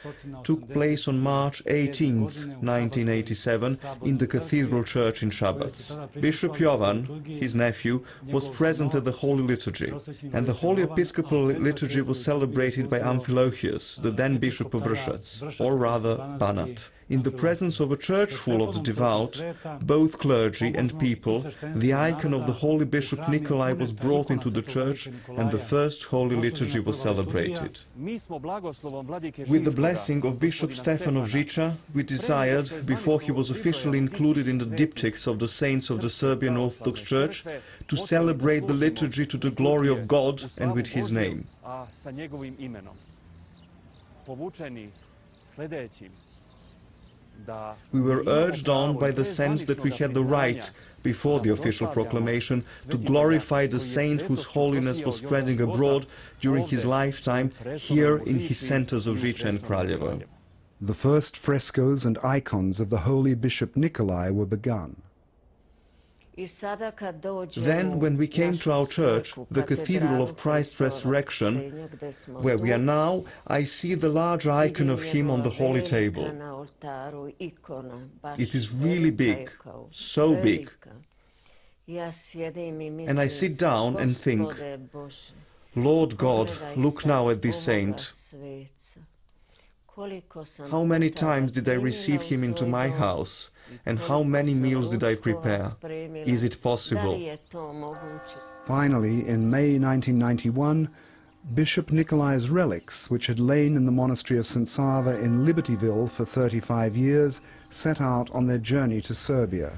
took place on March 18th, 1987, in the Cathedral Church in Szabadz. Bishop Jovan, his nephew, was present at the Holy Liturgy, and the Holy Episcopal Liturgy was celebrated by Amphilochius, the then Bishop of Rshets, or rather Banat. In the presence of a church full of the devout, both clergy and people, the icon of the Holy Bishop Nikolai was brought into the church and the first Holy Liturgy was celebrated. With the blessing of Bishop Stefan of Žiča, we desired, before he was officially included in the diptychs of the saints of the Serbian Orthodox Church, to celebrate the liturgy to the glory of God and with his name. We were urged on by the sense that we had the right, before the official proclamation, to glorify the saint whose holiness was spreading abroad during his lifetime here in his centers of Žiča and Kraljevo. The first frescoes and icons of the holy Bishop Nikolai were begun. Then, when we came to our church, the Cathedral of Christ's Resurrection, where we are now, I see the large icon of him on the holy table. It is really big, so big. And I sit down and think, Lord God, look now at this saint. How many times did I receive him into my house? And how many meals did I prepare? Is it possible? Finally, in May 1991, Bishop Nikolai's relics, which had lain in the monastery of St. Sava in Libertyville for 35 years, set out on their journey to Serbia.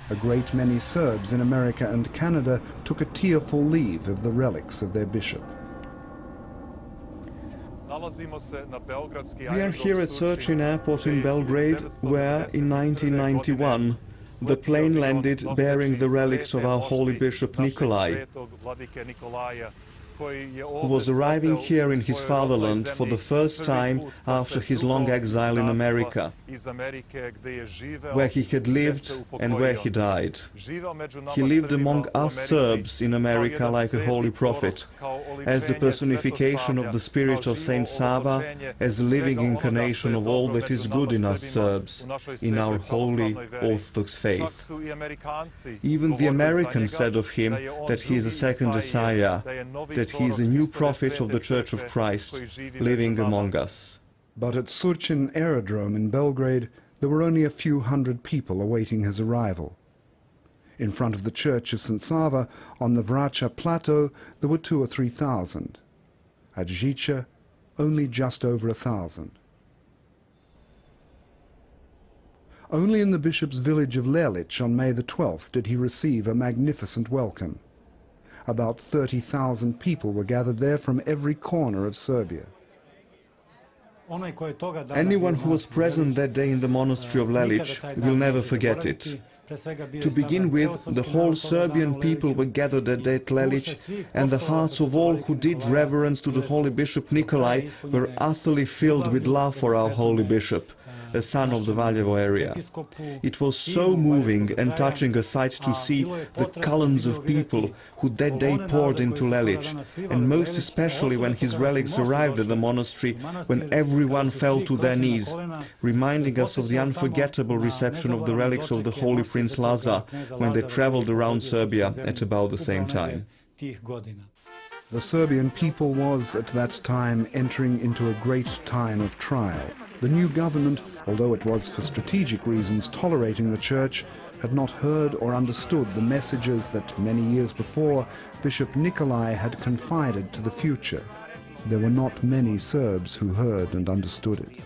A great many Serbs in America and Canada took a tearful leave of the relics of their bishop. We are here at Surčin Airport in Belgrade, where, in 1991, the plane landed bearing the relics of our Holy Bishop Nikolai, who was arriving here in his fatherland for the first time after his long exile in America, where he had lived and where he died. He lived among us Serbs in America like a holy prophet, as the personification of the spirit of Saint Sava, as a living incarnation of all that is good in us Serbs, in our holy Orthodox faith. Even the Americans said of him that he is a second Messiah, that he is a new prophet of the Church of Christ, living among us. But at Surčin Aerodrome in Belgrade, there were only a few hundred people awaiting his arrival. In front of the church of St. Sava, on the Vraća plateau, there were 2,000 or 3,000. At Žiča, only just over 1,000. Only in the bishop's village of Lelić on May the 12th did he receive a magnificent welcome. About 30,000 people were gathered there from every corner of Serbia. Anyone who was present that day in the monastery of Lelić will never forget it. To begin with, the whole Serbian people were gathered at that Lelić, and the hearts of all who did reverence to the Holy Bishop Nikolai were utterly filled with love for our Holy Bishop, a son of the Valjevo area. It was so moving and touching a sight to see the columns of people who that day poured into Lelić, and most especially when his relics arrived at the monastery, when everyone fell to their knees, reminding us of the unforgettable reception of the relics of the Holy Prince Lazar when they traveled around Serbia at about the same time. The Serbian people was, at that time, entering into a great time of trial. The new government, although it was for strategic reasons tolerating the Church, had not heard or understood the messages that many years before Bishop Nikolai had confided to the future. There were not many Serbs who heard and understood it.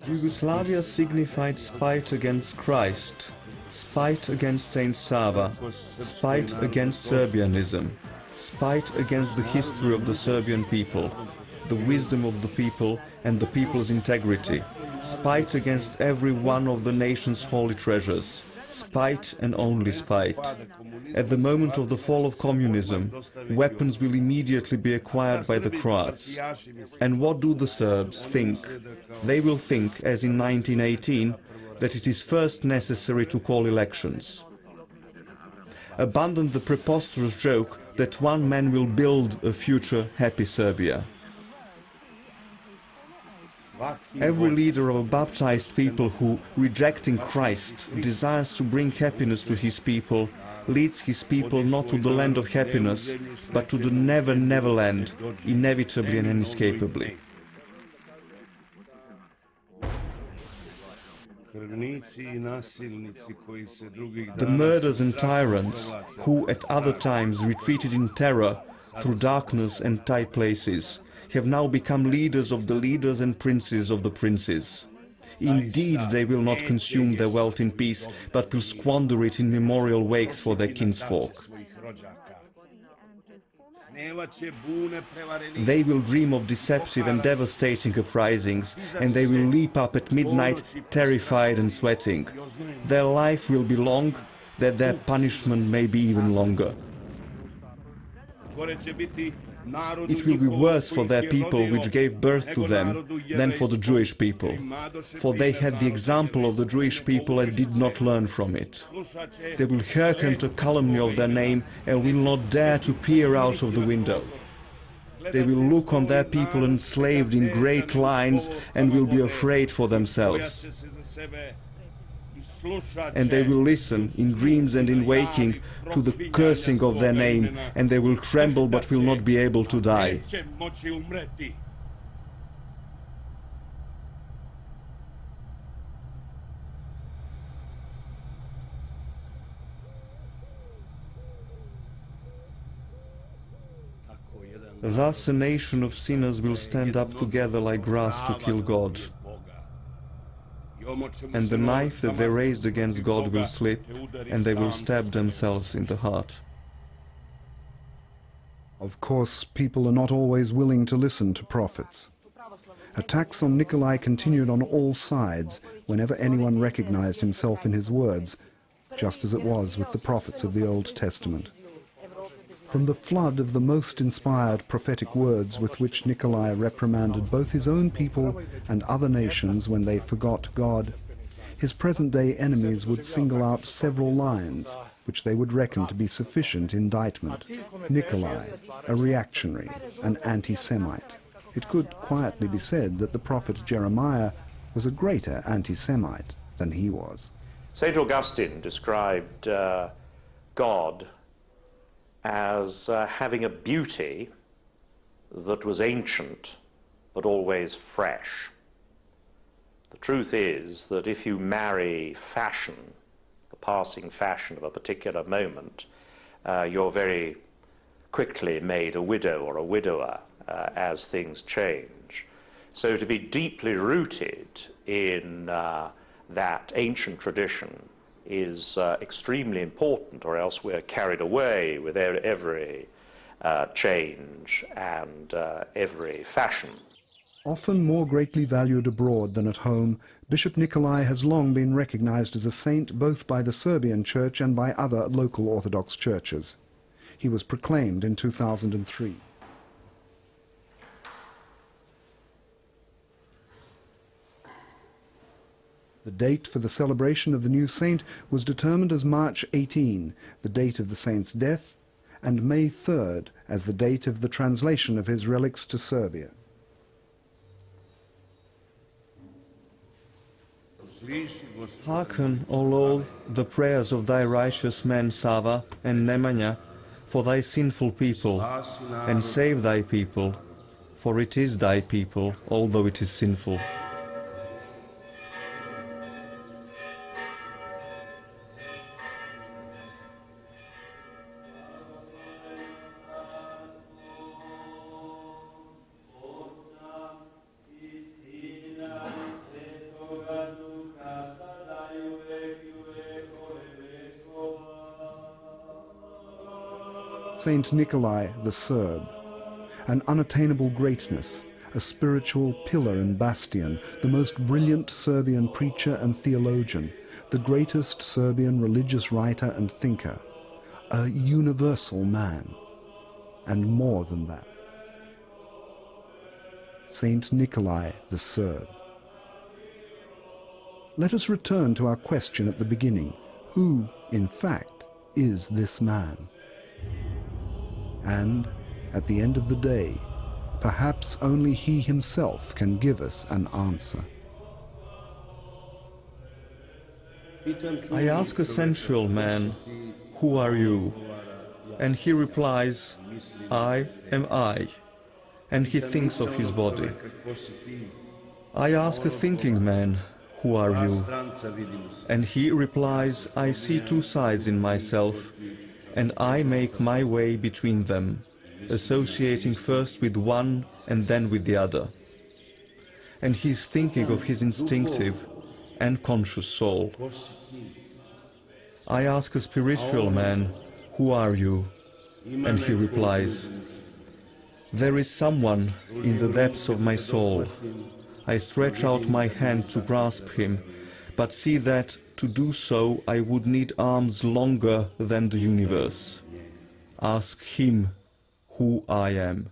Yugoslavia signified spite against Christ, spite against Saint Sava, spite against Serbianism, spite against the history of the Serbian people, the wisdom of the people and the people's integrity, spite against every one of the nation's holy treasures, spite and only spite. At the moment of the fall of communism, weapons will immediately be acquired by the Croats. And what do the Serbs think? They will think, as in 1918, that it is first necessary to call elections. abandoned the preposterous joke that one man will build a future happy Serbia. Every leader of a baptized people who, rejecting Christ, desires to bring happiness to his people, leads his people not to the land of happiness, but to the never land, inevitably and inescapably. The murderers and tyrants, who at other times retreated in terror through darkness and tight places, have now become leaders of the leaders and princes of the princes. Indeed, they will not consume their wealth in peace, but will squander it in memorial wakes for their kinsfolk. They will dream of deceptive and devastating uprisings, and they will leap up at midnight, terrified and sweating. Their life will be long, that their punishment may be even longer. It will be worse for their people which gave birth to them than for the Jewish people, for they had the example of the Jewish people and did not learn from it. They will hearken to calumny of their name and will not dare to peer out of the window. They will look on their people enslaved in great lines and will be afraid for themselves. And they will listen in dreams and in waking to the cursing of their name, and they will tremble but will not be able to die. Thus a nation of sinners will stand up together like grass to kill God. And the knife that they raised against God will slip, and they will stab themselves in the heart. Of course, people are not always willing to listen to prophets. Attacks on Nikolai continued on all sides whenever anyone recognized himself in his words, just as it was with the prophets of the Old Testament. From the flood of the most inspired prophetic words with which Nikolai reprimanded both his own people and other nations when they forgot God, his present-day enemies would single out several lines which they would reckon to be sufficient indictment. Nikolai, a reactionary, an anti-Semite. It could quietly be said that the prophet Jeremiah was a greater anti-Semite than he was. St. Augustine described God as having a beauty that was ancient but always fresh. The truth is that if you marry fashion, the passing fashion of a particular moment, you're very quickly made a widow or a widower as things change. So to be deeply rooted in that ancient tradition is extremely important, or else we're carried away with every change and every fashion. Often more greatly valued abroad than at home, Bishop Nikolai has long been recognized as a saint both by the Serbian Church and by other local Orthodox churches. He was proclaimed in 2003. The date for the celebration of the new saint was determined as March 18, the date of the saint's death, and May 3rd as the date of the translation of his relics to Serbia. Hearken, O Lord, the prayers of thy righteous men Sava and Nemanja for thy sinful people, and save thy people, for it is thy people, although it is sinful. Saint Nikolai the Serb, an unattainable greatness, a spiritual pillar and bastion, the most brilliant Serbian preacher and theologian, the greatest Serbian religious writer and thinker, a universal man, and more than that. Saint Nikolai the Serb. Let us return to our question at the beginning. Who, in fact, is this man? And, at the end of the day, perhaps only he himself can give us an answer. I ask a sensual man, "Who are you?" And he replies, "I am I." And he thinks of his body. I ask a thinking man, "Who are you?" And he replies, "I see two sides in myself, and I make my way between them, associating first with one and then with the other." And he is thinking of his instinctive and conscious soul. I ask a spiritual man, "Who are you?" And he replies, "There is someone in the depths of my soul. I stretch out my hand to grasp him, but see that to do so I would need arms longer than the universe. Ask him who I am."